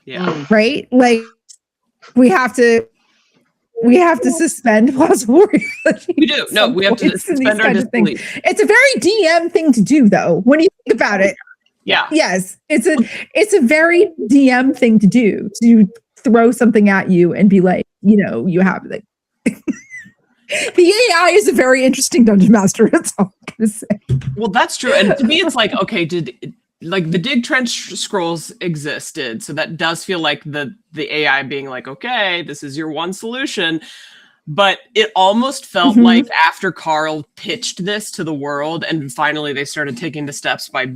Yeah. Right? Like we have to suspend plausible reality. We do. No, we have to suspend our disbelief. It's a very DM thing to do, though, when you think about it. Yeah. Yes. It's a very DM thing to do, to throw something at you and be like, you know, you have like the AI is a very interesting dungeon master. That's all I'm gonna say. Well, that's true. And to me, it's like, okay, the dig trench scrolls existed, so that does feel like the AI being like, okay, this is your one solution. But it almost felt like after Carl pitched this to the world and finally they started taking the steps by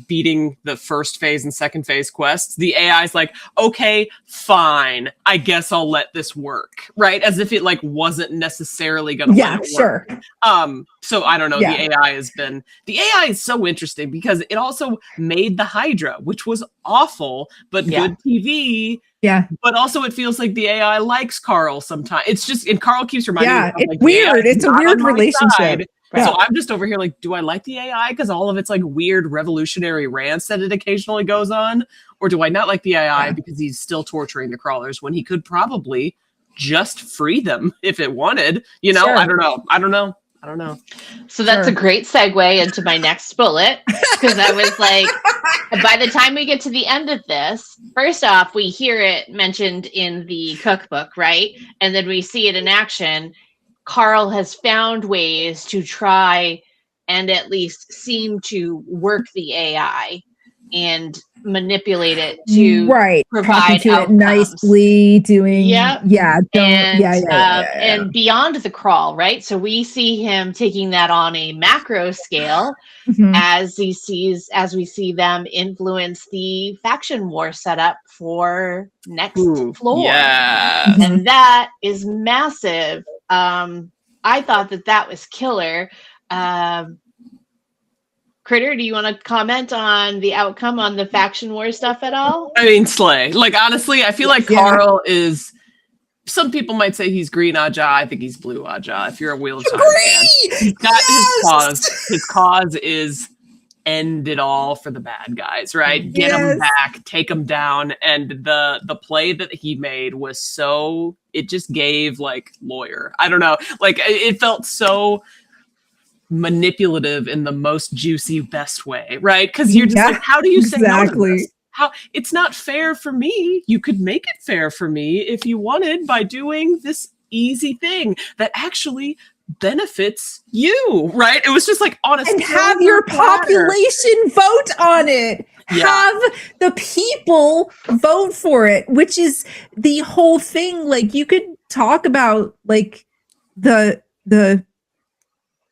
beating the first phase and second phase quests, the AI's like, okay, fine, I guess I'll let this work, right? As if it like wasn't necessarily going to let it work. So I don't know. Yeah. The AI is so interesting because it also made the Hydra, which was awful, but good TV. Yeah. But also it feels like the AI likes Carl sometimes. It's just, and Carl keeps reminding me. It's like, weird. It's a weird relationship. Right. So I'm just over here like, do I like the AI because all of its like weird revolutionary rants that it occasionally goes on? Or do I not like the AI because he's still torturing the crawlers when he could probably just free them if it wanted? You know, I don't know. So that's a great segue into my next bullet, because I was like, by the time we get to the end of this, first off, we hear it mentioned in the cookbook, right? And then we see it in action. Carl has found ways to try and at least seem to work the AI and manipulate it to talking provide to outcomes. It nicely, doing and beyond the crawl, right? So we see him taking that on a macro scale as we see them influence the faction war setup for next floor. Yeah. And that is massive. I thought that was killer. Critter, do you want to comment on the outcome on the faction war stuff at all? I mean, slay. Like, honestly, I feel like Carl is, some people might say he's green Aja. I think he's blue Aja. If you're a Wheel of Time fan, he's got his cause. His cause is end it all for the bad guys, right? Get them back, take them down. And the play that he made was so, it just gave like lawyer. I don't know. Like, it felt so manipulative in the most juicy best way, right? Because you're just like, how do you say no to this? How, it's not fair for me. You could make it fair for me if you wanted by doing this easy thing that actually benefits you, right? It was just like, honestly, and have your population vote on it. Have the people vote for it, which is the whole thing. Like, you could talk about like the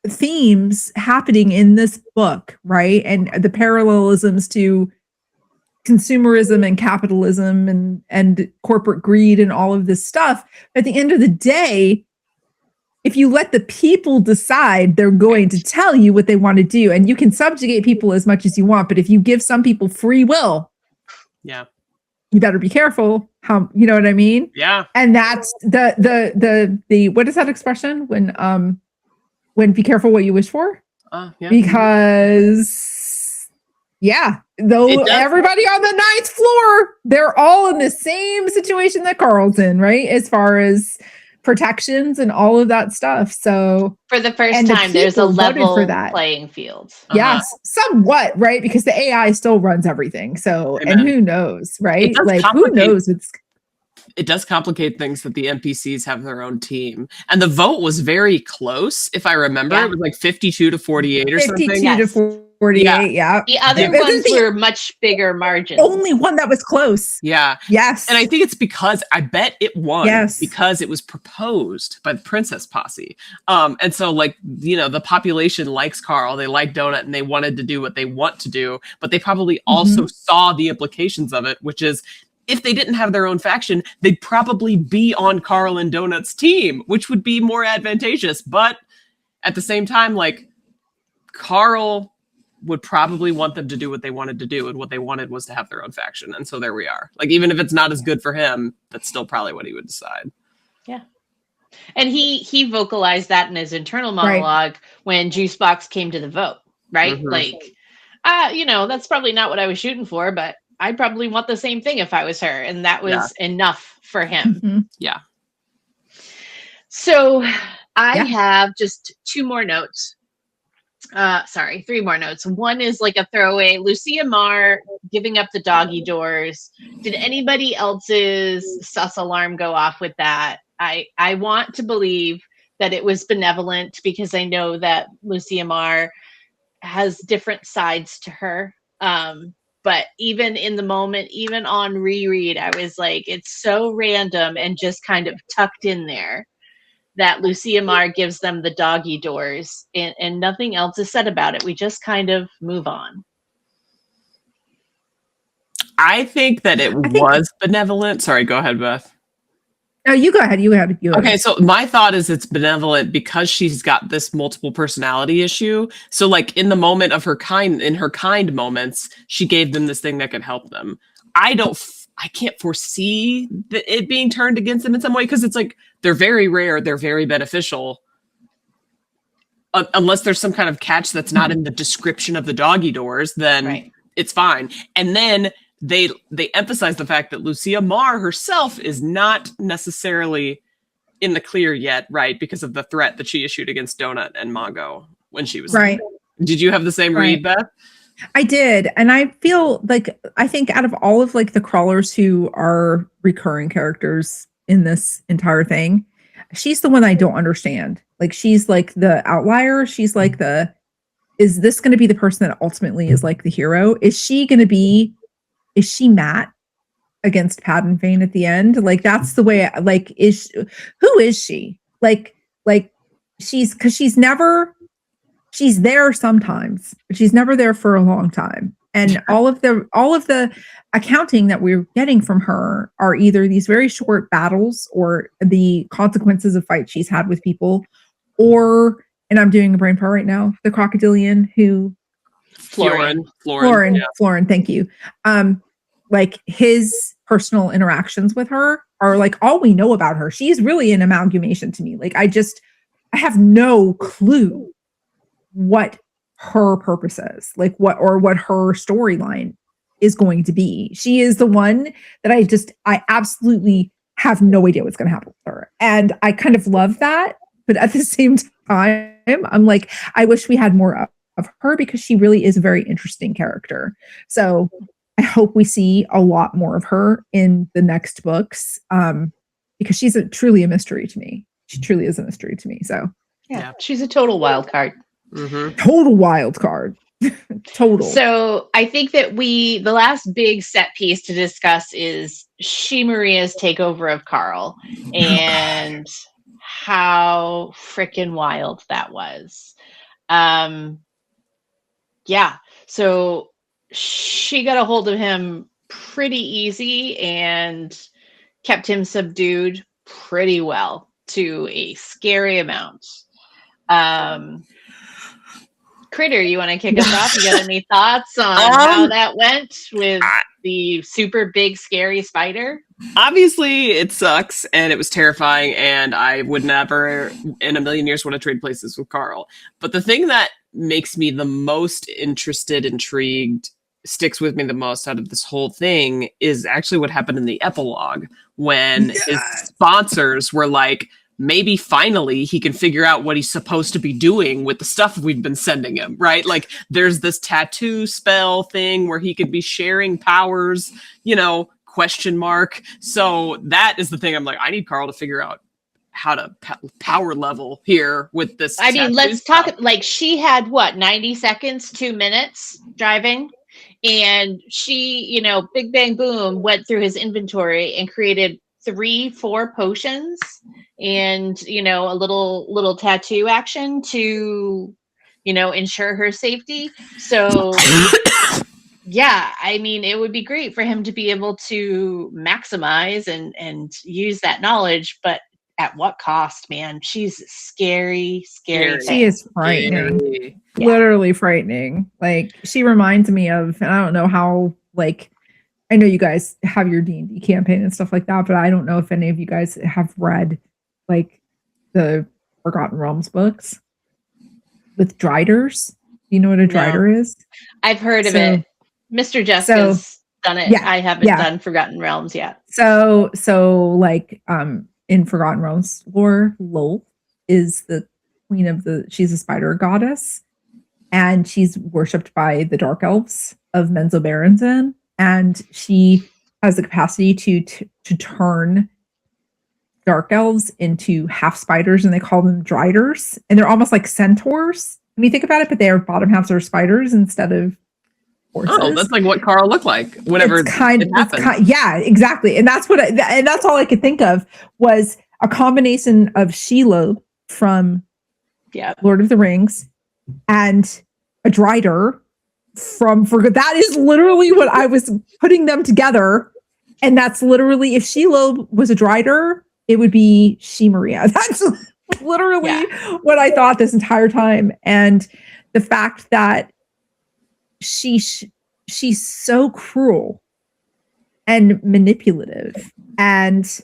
themes happening in this book, right? And the parallelisms to consumerism and capitalism and corporate greed and all of this stuff. At the end of the day, if you let the people decide, they're going to tell you what they want to do. And you can subjugate people as much as you want, but if you give some people free will, you better be careful how, you know what I mean? Yeah. And that's the what is that expression? When be careful what you wish for? Because though everybody on the ninth floor, they're all in the same situation that Carl's in, right? As far as protections and all of that stuff. So for the first time, there's a level playing field. Yes, somewhat, right? Because the AI still runs everything. So, and who knows, right? Like, who knows? It does complicate things that the NPCs have their own team. And the vote was very close, if I remember. It was like 52 to 48 or something. 52 to 48, yeah. The other ones were much bigger margins. Only one that was close. Yeah. Yes. And I think it's because, I bet it won. Yes. Because it was proposed by the Princess Posse. And so, like, you know, the population likes Carl, they like Donut, and they wanted to do what they want to do. But they probably also saw the implications of it, which is, if they didn't have their own faction, they'd probably be on Carl and Donut's team, which would be more advantageous. But at the same time, like, Carl would probably want them to do what they wanted to do, and what they wanted was to have their own faction. And so there we are. Like, even if it's not as good for him, that's still probably what he would decide. Yeah. And he vocalized that in his internal monologue when Juicebox came to the vote, right? Like, you know, that's probably not what I was shooting for, but I'd probably want the same thing if I was her. And that was enough for him. Yeah. So I have just two more notes. Sorry, three more notes. One is like a throwaway. Lucia Mar giving up the doggy doors. Did anybody else's sus alarm go off with that? I want to believe that it was benevolent, because I know that Lucia Mar has different sides to her. But even in the moment, even on reread, I was like, it's so random and just kind of tucked in there that Lucia Mar gives them the doggy doors, and nothing else is said about it. We just kind of move on. I think that it was benevolent. Sorry, go ahead, Beth. No, you go ahead. You ahead. Okay, so my thought is it's benevolent because she's got this multiple personality issue. So, like, in the moment of her kind moments, she gave them this thing that could help them. I can't foresee it being turned against them in some way, because it's like, they're very rare, they're very beneficial. Unless there's some kind of catch that's not in the description of the doggy doors, then it's fine. And then they emphasize the fact that Lucia Mar herself is not necessarily in the clear yet, right? Because of the threat that she issued against Donut and Mongo when she was there. Did you have the same read, Beth? I did. And I feel like, I think out of all of like the crawlers who are recurring characters in this entire thing, she's the one I don't understand. Like, she's like the outlier. She's like is this going to be the person that ultimately is like the hero? Is she Matt against Paddington at the end? Like, that's the way, like, who is she? Like she's there sometimes, but she's never there for a long time. And all of the accounting that we're getting from her are either these very short battles or the consequences of fights she's had with people, or, and I'm doing a brain part right now, the crocodilian who Florin, thank you. Like, his personal interactions with her are like all we know about her. She's really an amalgamation to me. Like, I have no clue what her purpose is, like what her storyline is going to be. She is the one that I absolutely have no idea what's going to happen with her. And I kind of love that. But at the same time, I'm like, I wish we had more of her, because she really is a very interesting character. So I hope we see a lot more of her in the next books, because she's truly a mystery to me. She truly is a mystery to me. So yeah, she's a total wild card. Total wild card. Total. So I think that the last big set piece to discuss is Maria's takeover of Carl and how freaking wild that was. Yeah. So she got a hold of him pretty easy and kept him subdued pretty well to a scary amount. Kritter, you want to kick us off? You got any thoughts on how that went with the super big scary spider? Obviously, it sucks, and it was terrifying, and I would never in a million years want to trade places with Carl. But the thing that makes me the most interested, intrigued, sticks with me the most out of this whole thing is actually what happened in the epilogue when his sponsors were like, maybe finally he can figure out what he's supposed to be doing with the stuff we've been sending him, right? Like there's this tattoo spell thing where he could be sharing powers, question mark. So that is the thing I'm like, I need Carl to figure out how to power level here with this. I mean, let's talk, like she had 90 seconds, 2 minutes driving. And she, big bang boom, went through his inventory and created 3-4 potions and a little tattoo action to ensure her safety. So yeah, I mean, it would be great for him to be able to maximize and use that knowledge, but at what cost, man? She's scary. She is frightening. Literally frightening. Like she reminds me of, and I don't know how, like, I know you guys have your D&D campaign and stuff like that, but I don't know if any of you guys have read like the Forgotten Realms books with Driders. Do you know what a Drider is? I've heard of it. Mr. Jessica's done it. Yeah, I haven't done Forgotten Realms yet. So like in Forgotten Realms lore, Lolth is the queen of she's a spider goddess, and she's worshipped by the dark elves of Menzoberranzan. And she has the capacity to turn dark elves into half spiders, and they call them Driders. And they're almost like centaurs when you think about it, but their bottom halves are spiders instead of horses. Oh, that's like what Carl looked like whenever it happened. Yeah, exactly. And that's and that's all I could think of was a combination of Shelob from Lord of the Rings and a Drider from that is literally what I was putting them together, and that's literally, if Shelob was a Drider, it would be Maria. That's literally what I thought this entire time. And the fact that she's so cruel and manipulative, and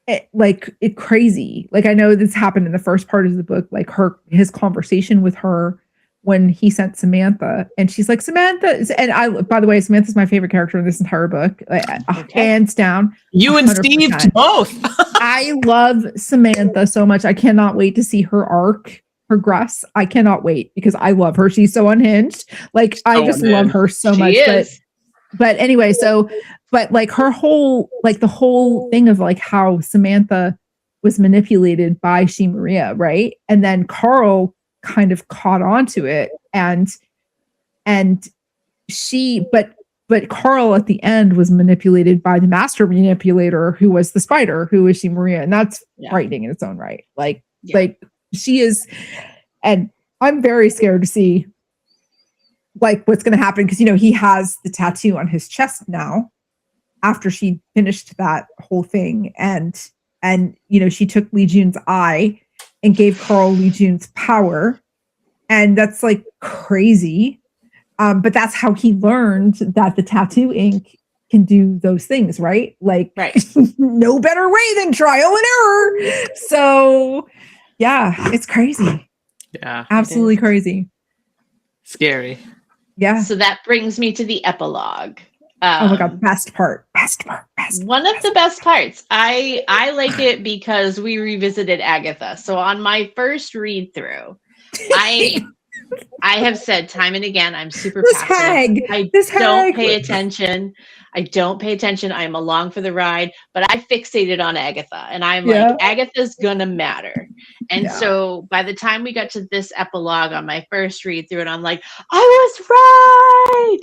it's crazy. Like, I know this happened in the first part of the book, like his conversation with her when he sent Samantha, and she's like, Samantha, and by the way, Samantha's my favorite character in this entire book, hands down. You and 100%. Steve both. I love Samantha so much. I cannot wait to see her arc progress. I cannot wait because I love her. She's so unhinged. Like, I just love her so much. But anyway, but like her whole, like the whole thing of like how Samantha was manipulated by Maria, right? And then Carl kind of caught on to it, and but Carl at the end was manipulated by the master manipulator, who was the spider, who was Maria, and that's frightening in its own right. Like she is, and I'm very scared to see like what's going to happen, because he has the tattoo on his chest now after she finished that whole thing, and she took Li Jun's eye and gave Carl Li Jun's power, and that's like crazy. But that's how he learned that the tattoo ink can do those things, right? Like, no better way than trial and error. So yeah, it's crazy. Yeah, absolutely crazy. Scary. Yeah. So that brings me to the epilogue. Oh my god, best part. One of the best parts. I like it because we revisited Agatha. So on my first read through, I have said time and again, I'm super passive. I don't pay attention. I'm along for the ride, but I fixated on Agatha, and I'm like, Agatha's gonna matter. And Yeah. so by the time we got to this epilogue on my first read through it, I'm like, I was right.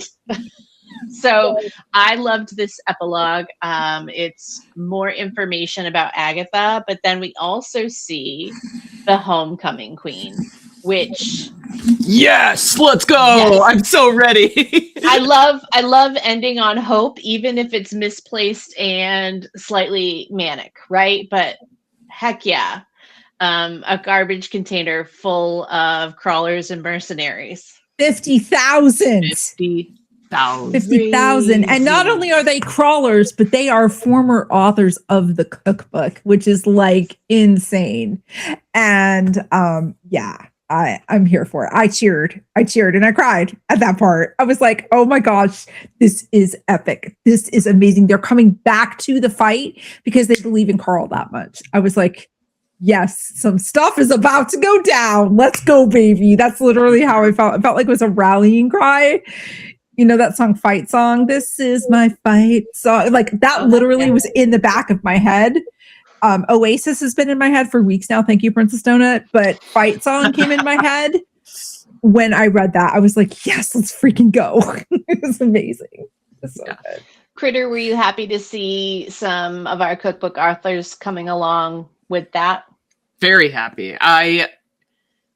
So I loved this epilogue. It's more information about Agatha, but then we also see the homecoming queen, which Yes, let's go. Yes. I'm so ready. I love ending on hope, even if it's misplaced and slightly manic, right? But heck yeah. A garbage container full of crawlers and mercenaries. 50,000. 50,000. 50,000. And not only are they crawlers, but they are former authors of the cookbook, which is like insane. And yeah, I'm here for it. I cheered and I cried at that part. I was like, oh my gosh, this is epic. This is amazing. They're coming back to the fight because they believe in Carl that much. I was like, yes, some stuff is about to go down. Let's go, baby. That's literally how I felt. I felt like it was a rallying cry. You know that song, Fight Song? This is my fight song. Like that literally was in the back of my head. Oasis has been in my head for weeks now. Thank you, Princess Donut. But Fight Song came in my head when I read that. I was like, yes, let's freaking go. It was amazing. It was so good. Critter, were you happy to see some of our cookbook authors coming along with that? Very happy.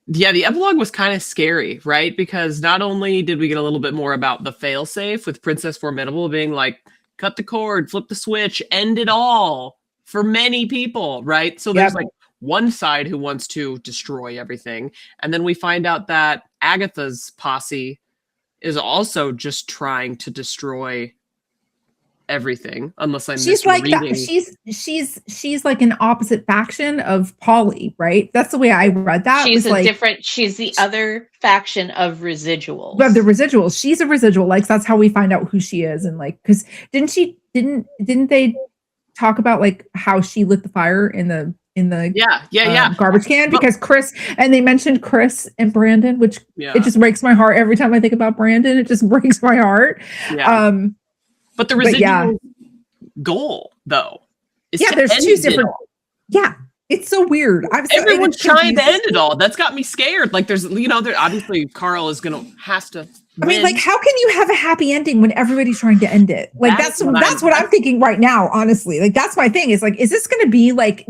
The epilogue was kind of scary, right? Because not only did we get a little bit more about the failsafe with Princess Formidable being like, cut the cord, flip the switch, end it all for many people, right? So there's like one side who wants to destroy everything. And then we find out that Agatha's posse is also just trying to destroy everything, unless I'm she's like misreading. that. She's like an opposite faction of Polly, right? That's the way I read that. She's she's the other faction of residuals. Of the residuals. She's a residual. Like that's how we find out who she is. And like, because didn't they talk about like how she lit the fire in the garbage can? Because Chris, and they mentioned Chris and Brandon, which it just breaks my heart every time I think about Brandon. It just breaks my heart. But the residual goal, though, is there's two different. Yeah, it's so weird. Everyone's trying to end it all. That's got me scared. Like, there's, obviously Carl has to. I mean, like, how can you have a happy ending when everybody's trying to end it? Like, that's what I'm thinking right now. Honestly, like, that's my thing. Is like, is this going to be like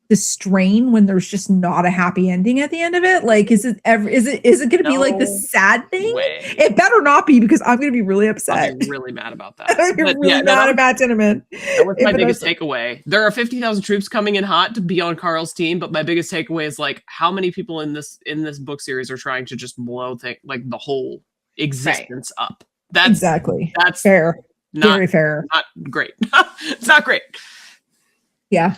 the strain when there's just not a happy ending at the end of it? Like, is it going to be like the sad thing? It better not be, because I'm going to be really upset. I'll be really mad about that. I'm really mad about Cinnamon. That was my biggest takeaway. There are 50,000 troops coming in hot to be on Carl's team, but my biggest takeaway is like, how many people in this book series are trying to just blow the whole existence up? That's fair. Very fair. Not great. It's not great. Yeah.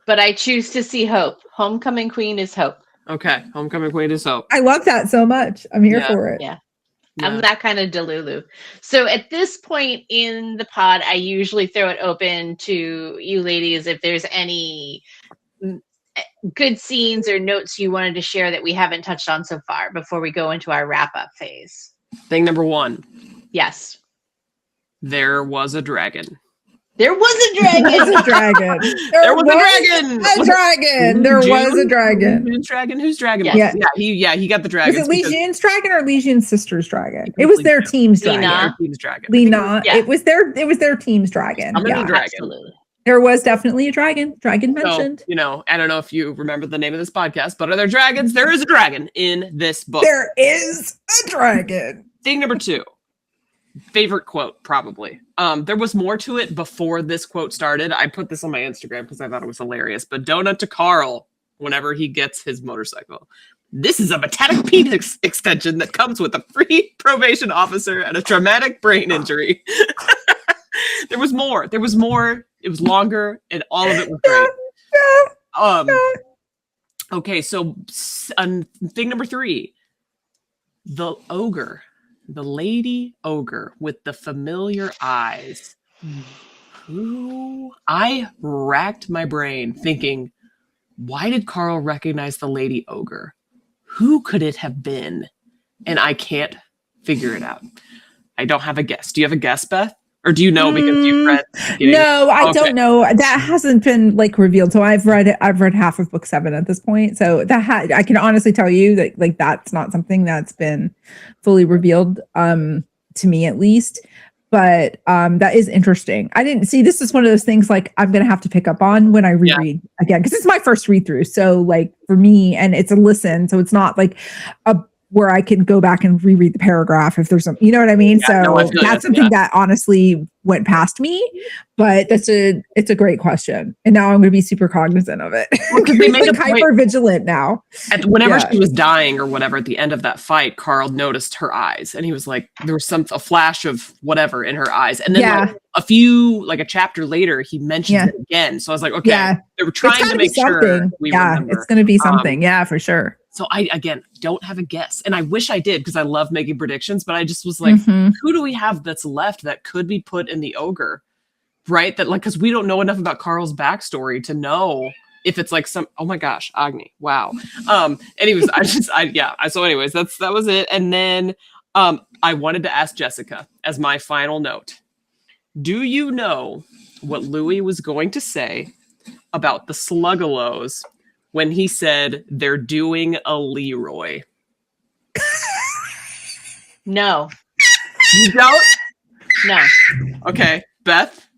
But I choose to see hope. Homecoming Queen is hope. Okay. Homecoming Queen is hope. I love that so much. I'm here for it. Yeah. I'm that kind of Delulu. So at this point in the pod, I usually throw it open to you ladies if there's any good scenes or notes you wanted to share that we haven't touched on so far before we go into our wrap-up phase. Thing number 1. Yes. There was a dragon. There was a dragon. There was a dragon. There was a dragon. There was a dragon. Whose dragon? Yeah. He got the dragon. Was it Li Jin's dragon or Li Jin's sister's dragon? It was their team's dragon. Lina. It was their team's dragon. I'm a dragon. Absolutely. There was definitely a dragon. Dragon mentioned. So, I don't know if you remember the name of this podcast, but are there dragons? There is a dragon in this book. There is a dragon. Thing number 2. Favorite quote, probably. There was more to it before this quote started. I put this on my Instagram because I thought it was hilarious. But donut to Carl whenever he gets his motorcycle. This is a metallic penis extension that comes with a free probation officer and a traumatic brain injury. There was more. It was longer, and all of it was great. Okay, so thing number 3. The ogre. The lady ogre with the familiar eyes. I racked my brain thinking, why did Carl recognize the lady ogre? Who could it have been? And I can't figure it out. I don't have a guess. Do you have a guess, Beth? Or do you know because you've read? No, I don't know. That hasn't been like revealed. So I've read half of book 7 at this point. So I can honestly tell you that like that's not something that's been fully revealed to me at least. But that is interesting. I didn't see, this is one of those things like I'm gonna have to pick up on when I reread again, because it's my first read through. So like for me, and it's a listen, so it's not like where I can go back and reread the paragraph if there's some, you know what I mean? That's something that honestly went past me, but it's a great question. And now I'm going to be super cognizant of it. Because they made like hyper vigilant now. Whenever she was dying or whatever, at the end of that fight, Carl noticed her eyes and he was like, there was a flash of whatever in her eyes. And then like a chapter later, he mentioned it again. So I was like, okay, they were trying to make sure we remember. It's going to be something. For sure. So I, again, don't have a guess. And I wish I did because I love making predictions, but I just was like, who do we have that's left that could be put in the ogre? Right? That like, because we don't know enough about Carl's backstory to know if it's like oh my gosh, Agni. Wow. Anyways, so anyways, that was it. And then I wanted to ask Jessica as my final note. Do you know what Louis was going to say about the Sluggalos when he said they're doing a Leroy? No. You don't? No. Okay. Beth?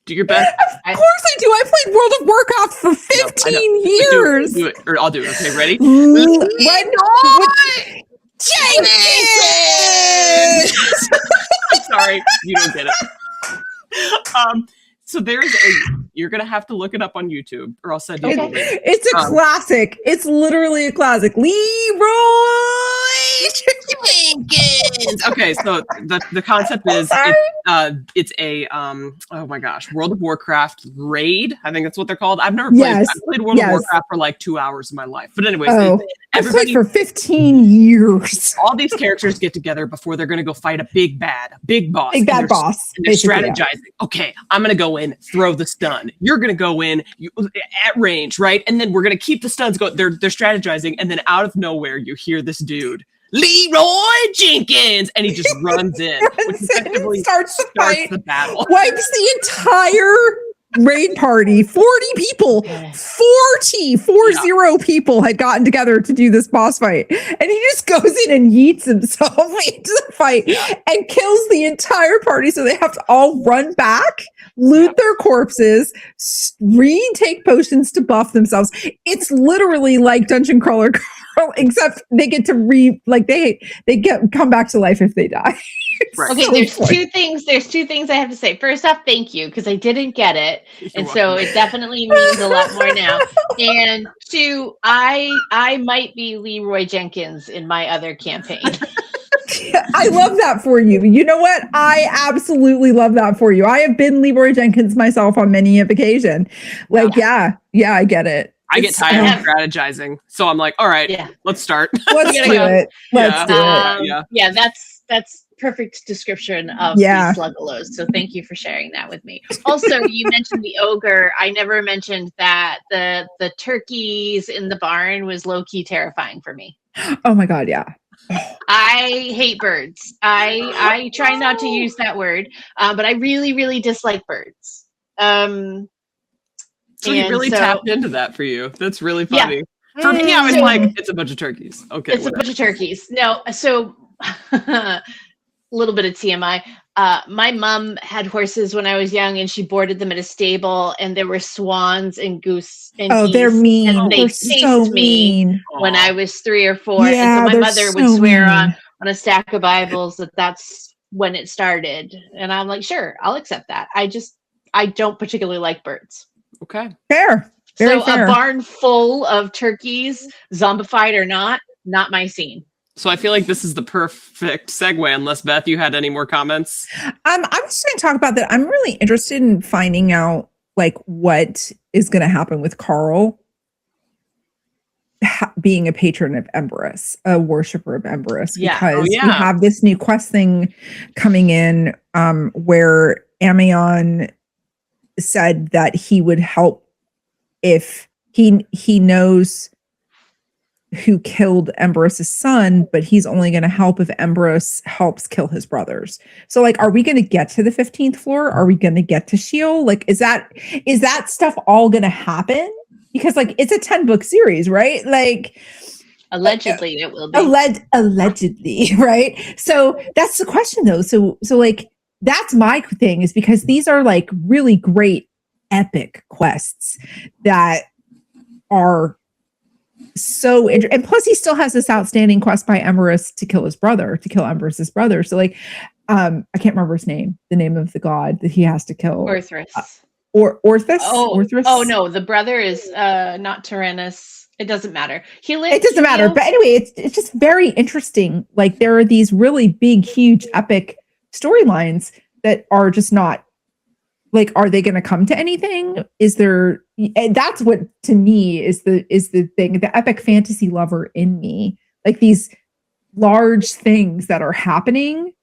Do your best. Of course I do. I played World of Warcraft for 15 years. Do it. Or I'll do it. Okay, ready? Jenkins! I'm sorry. You don't get it. So you're going to have to look it up on YouTube or I'll send you the link. It's a classic. It's literally a classic. Leroy Jenkins. Okay, so the concept is it's a oh my gosh, World of Warcraft raid. I think that's what they're called. I've never played. I've played World of Warcraft for like 2 hours of my life. But anyways, I've played for 15 years. All these characters get together before they're going to go fight a big boss. Big bad boss. And they're strategizing. Okay, I'm going to go in, throw the stun. You're going to go in at range, right? And then we're going to keep the stuns going. They're strategizing, and then out of nowhere, you hear this dude, Leroy Jenkins, and he just runs in, which effectively starts the battle, wipes the entire raid party. 40 people, 40 people had gotten together to do this boss fight, and he just goes in and yeets himself into the fight and kills the entire party. So they have to all run back, loot their corpses, retake potions to buff themselves. It's literally like Dungeon Crawler, except they get to come back to life if they die. Right. Okay, there's two things I have to say. First off, thank you, because I didn't get it. So it definitely means a lot more now. And two, I might be Leroy Jenkins in my other campaign. I love that for you. You know what? I absolutely love that for you. I have been Leroy Jenkins myself on many of occasion. Like, I get it. I get tired of strategizing, so I'm like, all right, let's start. Let's do it. Let's do it. Yeah, that's perfect description of the Sluggalos. So thank you for sharing that with me. Also, you mentioned the ogre. I never mentioned that the turkeys in the barn was low-key terrifying for me. Oh my God, yeah. I hate birds. I try not to use that word, but I really, really dislike birds. So you really tapped into that for you. That's really funny. Yeah. For me, I was like, it's a bunch of turkeys. Okay. It's a bunch of turkeys. No, so a little bit of TMI. My mom had horses when I was young, and she boarded them at a stable, and there were swans and goose and geese, they're mean. And they chased me when I was 3 or 4. Yeah, and so my mother would swear on a stack of Bibles that's when it started. And I'm like, sure, I'll accept that. I don't particularly like birds. Okay. Fair. Very fair. A barn full of turkeys, zombified or not my scene. So I feel like this is the perfect segue, unless Beth, you had any more comments? I'm just going to talk about that. I'm really interested in finding out like what is going to happen with Carl being a patron of Emberus, a worshiper of Emberus, because we have this new quest thing coming in where Amion said that he would help if he knows who killed Embros' son, but he's only going to help if Embros helps kill his brothers. So like, are we going to get to the 15th floor? Are we going to get to Sheol? Like, is that stuff all going to happen? Because like, it's a 10-book series, right? Like allegedly it will be. Allegedly, right? So that's the question though. So like, that's my thing, is because these are like really great epic quests that are so and plus he still has this outstanding quest by Emrys to kill Emrys's brother. So like I can't remember the name of the god that he has to kill. Orthrus. Orthus? Orthrus? Oh no, the brother is not Tyrannus. It doesn't matter. It doesn't matter. But anyway, it's just very interesting. Like there are these really big, huge, epic storylines that are just not like, are they going to come to anything? Is there, and that's what to me is the thing, the epic fantasy lover in me, like these large things that are happening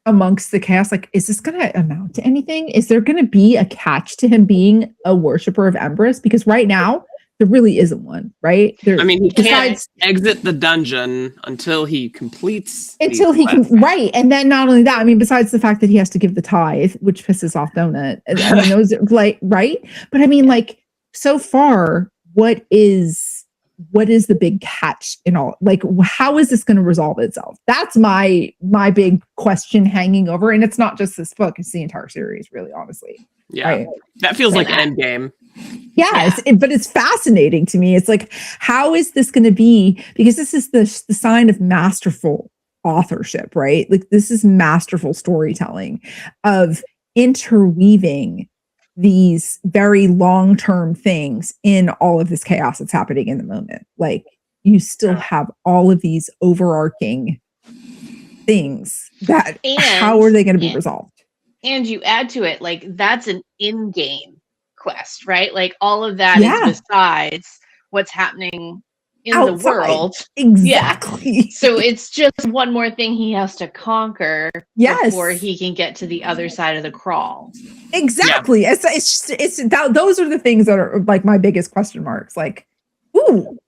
amongst the chaos. Like, is this going to amount to anything? Is there going to be a catch to him being a worshiper of Empress? Because right now there really isn't one, right? I mean, he can't exit the dungeon until he completes. Right. And then not only that, I mean, besides the fact that he has to give the tithe, which pisses off Donut. I mean, those like, right? But I mean, like, so far, what is the big catch in all? Like, how is this going to resolve itself? That's my big question hanging over. And it's not just this book; it's the entire series, really, honestly. Yeah, right? That feels like Endgame. Yeah, but it's fascinating to me. It's like, how is this going to be? Because this is the sign of masterful authorship, right? Like this is masterful storytelling of interweaving these very long-term things in all of this chaos that's happening in the moment. Like you still have all of these overarching things that how are they going to be resolved? And you add to it, like that's an in-game quest, right? Like all of that is besides what's happening in outside. The world. Exactly. Yeah. So it's just one more thing he has to conquer before he can get to the other side of the crawl. Exactly. Yeah. It's those are the things that are like my biggest question marks. Like, ooh,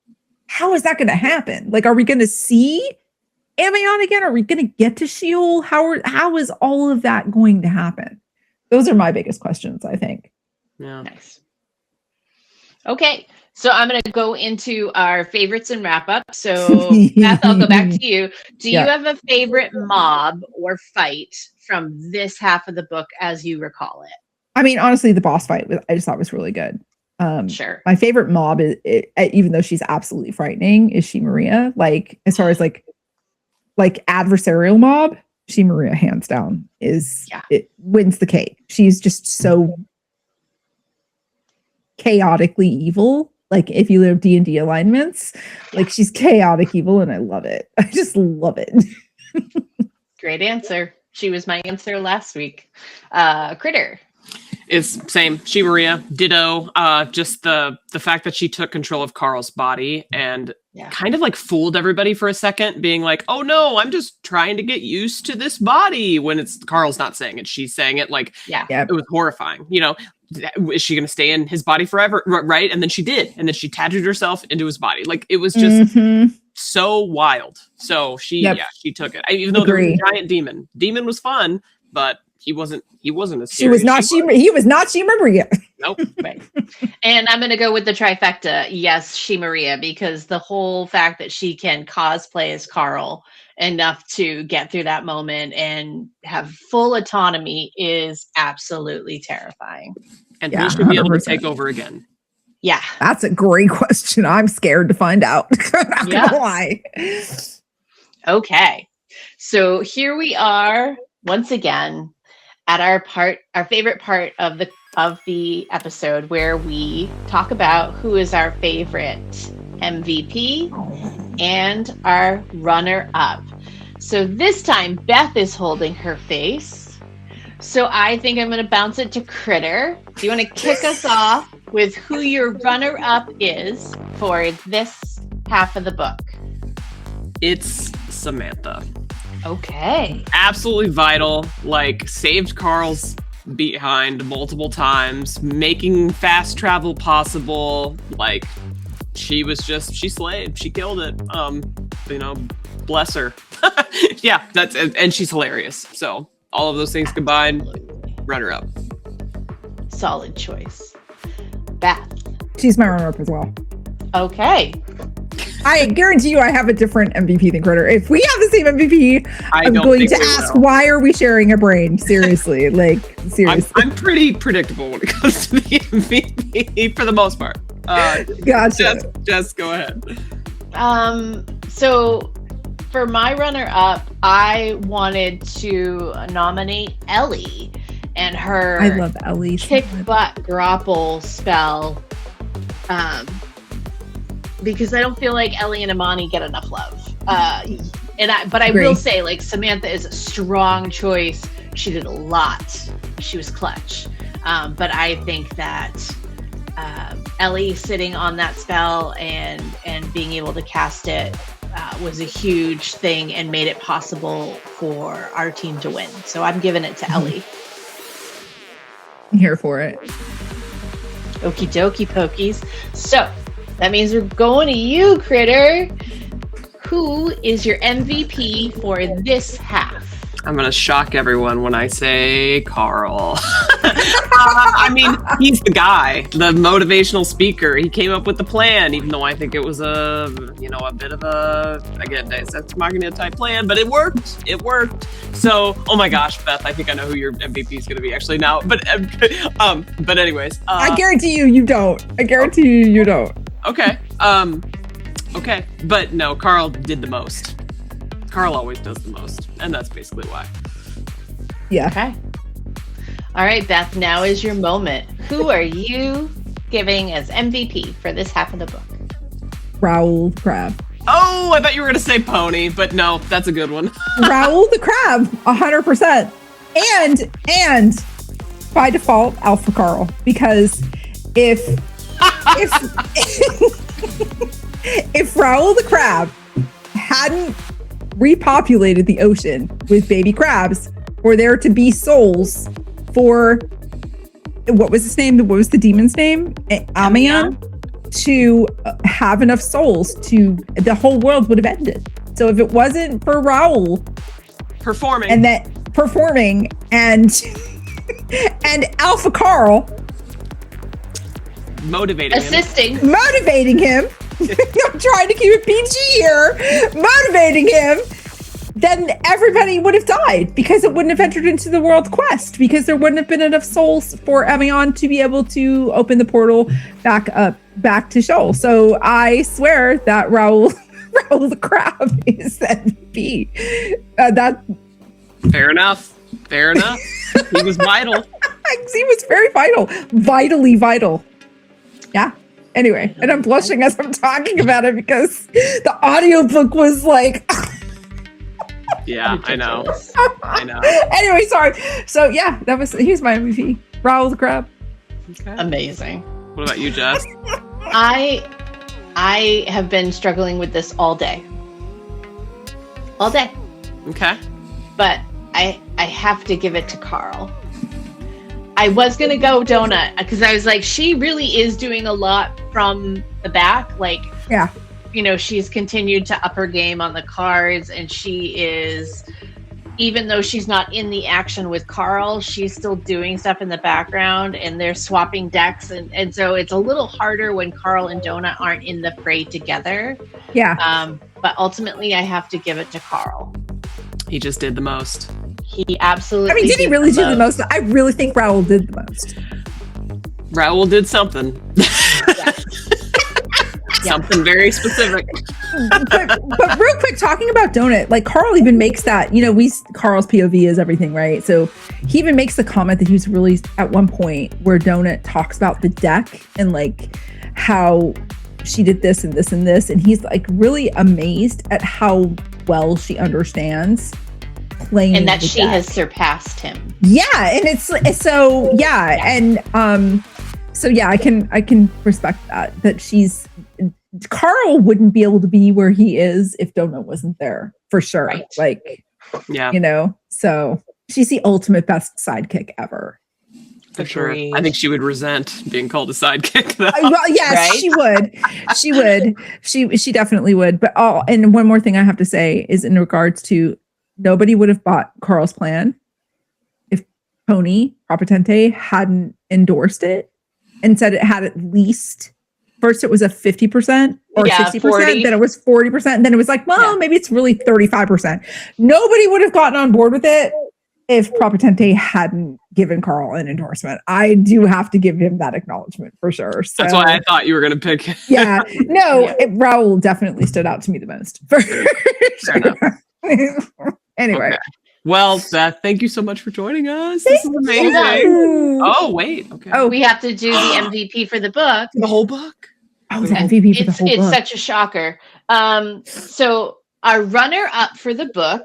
how is that going to happen? Like, are we going to see Amion again? Are we going to get to Sheol? How is all of that going to happen? Those are my biggest questions, I think. Yeah. Nice. Okay, so I'm going to go into our favorites and wrap up. So, Beth, I'll go back to you. Do you have a favorite mob or fight from this half of the book as you recall it? I mean, honestly, the boss fight I just thought was really good. Sure. My favorite mob is, even though she's absolutely frightening, is She Maria. Like, as far as like adversarial mob, She Maria hands down it wins the cake. She's just so chaotically evil. Like if you live D&D alignments, like she's chaotic evil, and I love it. I just love it. Great answer. She was my answer last week. Kritter. It's same. She Maria, ditto. Just the fact that she took control of Carl's body and kind of like fooled everybody for a second, being like, "Oh no, I'm just trying to get used to this body." When it's Carl's not saying it, she's saying it. Like, it was horrifying. You know, is she going to stay in his body forever? Right? And then she did, and then she tattooed herself into his body. Like it was just so wild. So she took it. Even though there was a giant demon. Demon was fun, but he wasn't as he was not She Maria. Nope. Right. And I'm going to go with the trifecta. Yes, She Maria, because the whole fact that she can cosplay as Carl enough to get through that moment and have full autonomy is absolutely terrifying. And we should be able to take over again. Yeah. That's a great question. I'm scared to find out. Not gonna lie. Okay. So here we are once again at our favorite part of the episode, where we talk about who is our favorite MVP and our runner-up. So this time Beth is holding her face. So I think I'm going to bounce it to Kritter. Do you want to kick us off with who your runner-up is for this half of the book? It's Samantha. Okay. Absolutely vital. Like, saved Carl's behind multiple times, making fast travel possible. Like, she slayed. She killed it. Bless her. Yeah, and she's hilarious. So all of those things combined, runner up. Solid choice. Beth. She's my runner-up as well. Okay. I guarantee you I have a different MVP than Kritter. If we have the same MVP, I'm going to ask, why are we sharing a brain? Seriously. Seriously. I'm pretty predictable when it comes to the MVP for the most part. Gotcha. Jess, go ahead. So for my runner-up, I wanted to nominate Ellie and her I love Ellie. kick butt grapple spell. Because I don't feel like Ellie and Imani get enough love. But I will say, like, Samantha is a strong choice. She did a lot. She was clutch. But I think that Ellie sitting on that spell and being able to cast it was a huge thing and made it possible for our team to win. So I'm giving it to Ellie. I'm here for it. Okie dokie pokies. So that means we're going to you, Kritter. Who is your MVP for this half? I'm going to shock everyone when I say Carl. I mean, he's the guy, the motivational speaker. He came up with the plan, even though I think it was a bit of a, again, that's Magna type plan, but it worked. It worked. So, oh my gosh, Beth, I think I know who your MVP is going to be actually now. But anyways. I guarantee you don't. I guarantee you don't. Okay. Okay. But no, Carl did the most. Carl always does the most. And that's basically why. Yeah. Okay. All right, Beth, now is your moment. Who are you giving as MVP for this half of the book? Raoul the Crab. Oh, I thought you were going to say Pony, but no, that's a good one. Raoul the Crab, 100%. And by default, Alpha Carl. Because if Raoul the Crab hadn't repopulated the ocean with baby crabs for there to be souls for, what was his name? What was the demon's name? Amion. To have enough souls to, the whole world would have ended. So if it wasn't for Raoul performing and Alpha Carl motivating him. I'm trying to keep it PG here. Motivating him. Then everybody would have died because it wouldn't have entered into the world quest, because there wouldn't have been enough souls for Amion to be able to open the portal back to Sheol. So I swear that Raoul the Crab is MVP. Fair enough. He was vital. He was very vital. Vitally vital. Yeah. Anyway, and I'm blushing as I'm talking about it because the audiobook was like... Yeah, I know. Anyway, sorry. So yeah, he's my MVP. Raoul the Crab. Okay. Amazing. What about you, Jess? I have been struggling with this all day. Okay. But I have to give it to Carl. I was going to go Donut because I was like, she really is doing a lot from the back. Like, yeah. She's continued to up her game on the cards, and she is, even though she's not in the action with Carl, she's still doing stuff in the background, and they're swapping decks. And so it's a little harder when Carl and Donut aren't in the fray together. Yeah. But ultimately, I have to give it to Carl. He just did the most. He absolutely did he really do the most? I really think Raoul did the most. Raoul did something. Something very specific. but real quick, talking about Donut, like Carl even makes that, Carl's POV is everything, right? So he even makes the comment that he was really at one point where Donut talks about the deck and like how she did this and this and this. And he's like really amazed at how well she understands playing. And that she has surpassed him. Yeah. And it's so, yeah. And so yeah, I can respect that she's, Carl wouldn't be able to be where he is if Donut wasn't there, for sure. Right. Like, yeah, so she's the ultimate best sidekick ever. For sure. Agreed. I think she would resent being called a sidekick, though. Well, yes, Right? she would. She would. She definitely would. But and one more thing I have to say is in regards to nobody would have bought Carl's plan if Pony Propotente hadn't endorsed it and said it had at least first it was a 50% or 60%, 40. then it was 40%, then it was like, well, maybe it's really 35%. Nobody would have gotten on board with it if Propotente hadn't given Carl an endorsement. I do have to give him that acknowledgement for sure. So, That's why I thought you were going to pick. yeah, no, Raul definitely stood out to me the most. For sure. Anyway. Okay. Well, Beth, thank you so much for joining us. This is amazing. Oh, wait. Okay. Oh, we have to do the MVP for the book. The whole book? Oh, the MVP for the whole It's book. such a shocker. So our runner-up for the book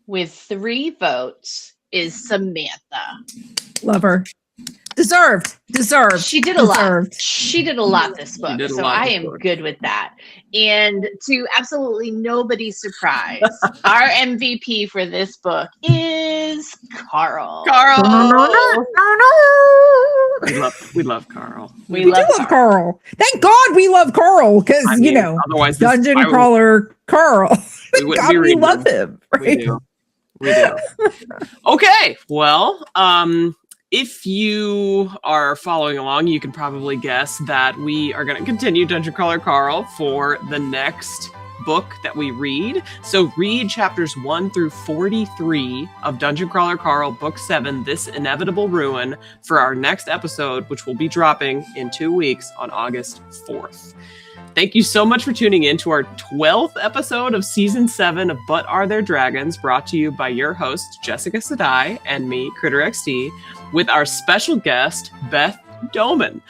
with 3 votes is Samantha. Love her. Deserved. She did a lot. Deserved. She did a lot this book. So I am good with that. And to absolutely nobody's surprise, our MVP for this book is Carl. We love Carl. We do love Carl. Thank God we love Carl because, otherwise Dungeon Crawler Carl. We wouldn't God, be we reading love them. him. Right? We do. Okay. Well, if you are following along, you can probably guess that we are going to continue Dungeon Crawler Carl for the next book that we read. So read chapters 1 through 43 of Dungeon Crawler Carl, Book 7, This Inevitable Ruin, for our next episode, which will be dropping in 2 weeks on August 4th. Thank you so much for tuning in to our 12th episode of Season 7 of But Are There Dragons, brought to you by your host, Jessica Sadai, and me, Kritter XD, with our special guest, Beth Doman.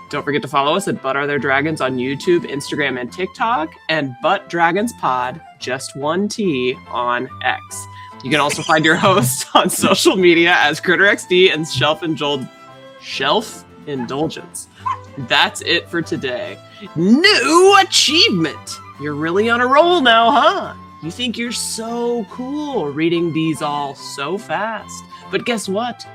Don't forget to follow us at But Are There Dragons on YouTube, Instagram, and TikTok, and But Dragons Pod, just 1 T, on X. You can also find your hosts on social media as Kritter XD and Shelf Indulgence. That's it for today. New achievement! You're really on a roll now, huh? You think you're so cool reading these all so fast. But guess what?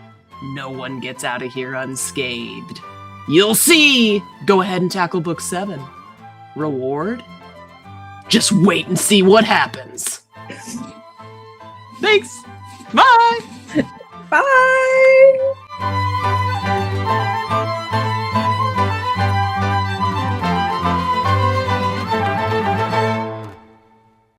No one gets out of here unscathed. You'll see! Go ahead and tackle Book 7. Reward? Just wait and see what happens. Thanks! Bye! Bye!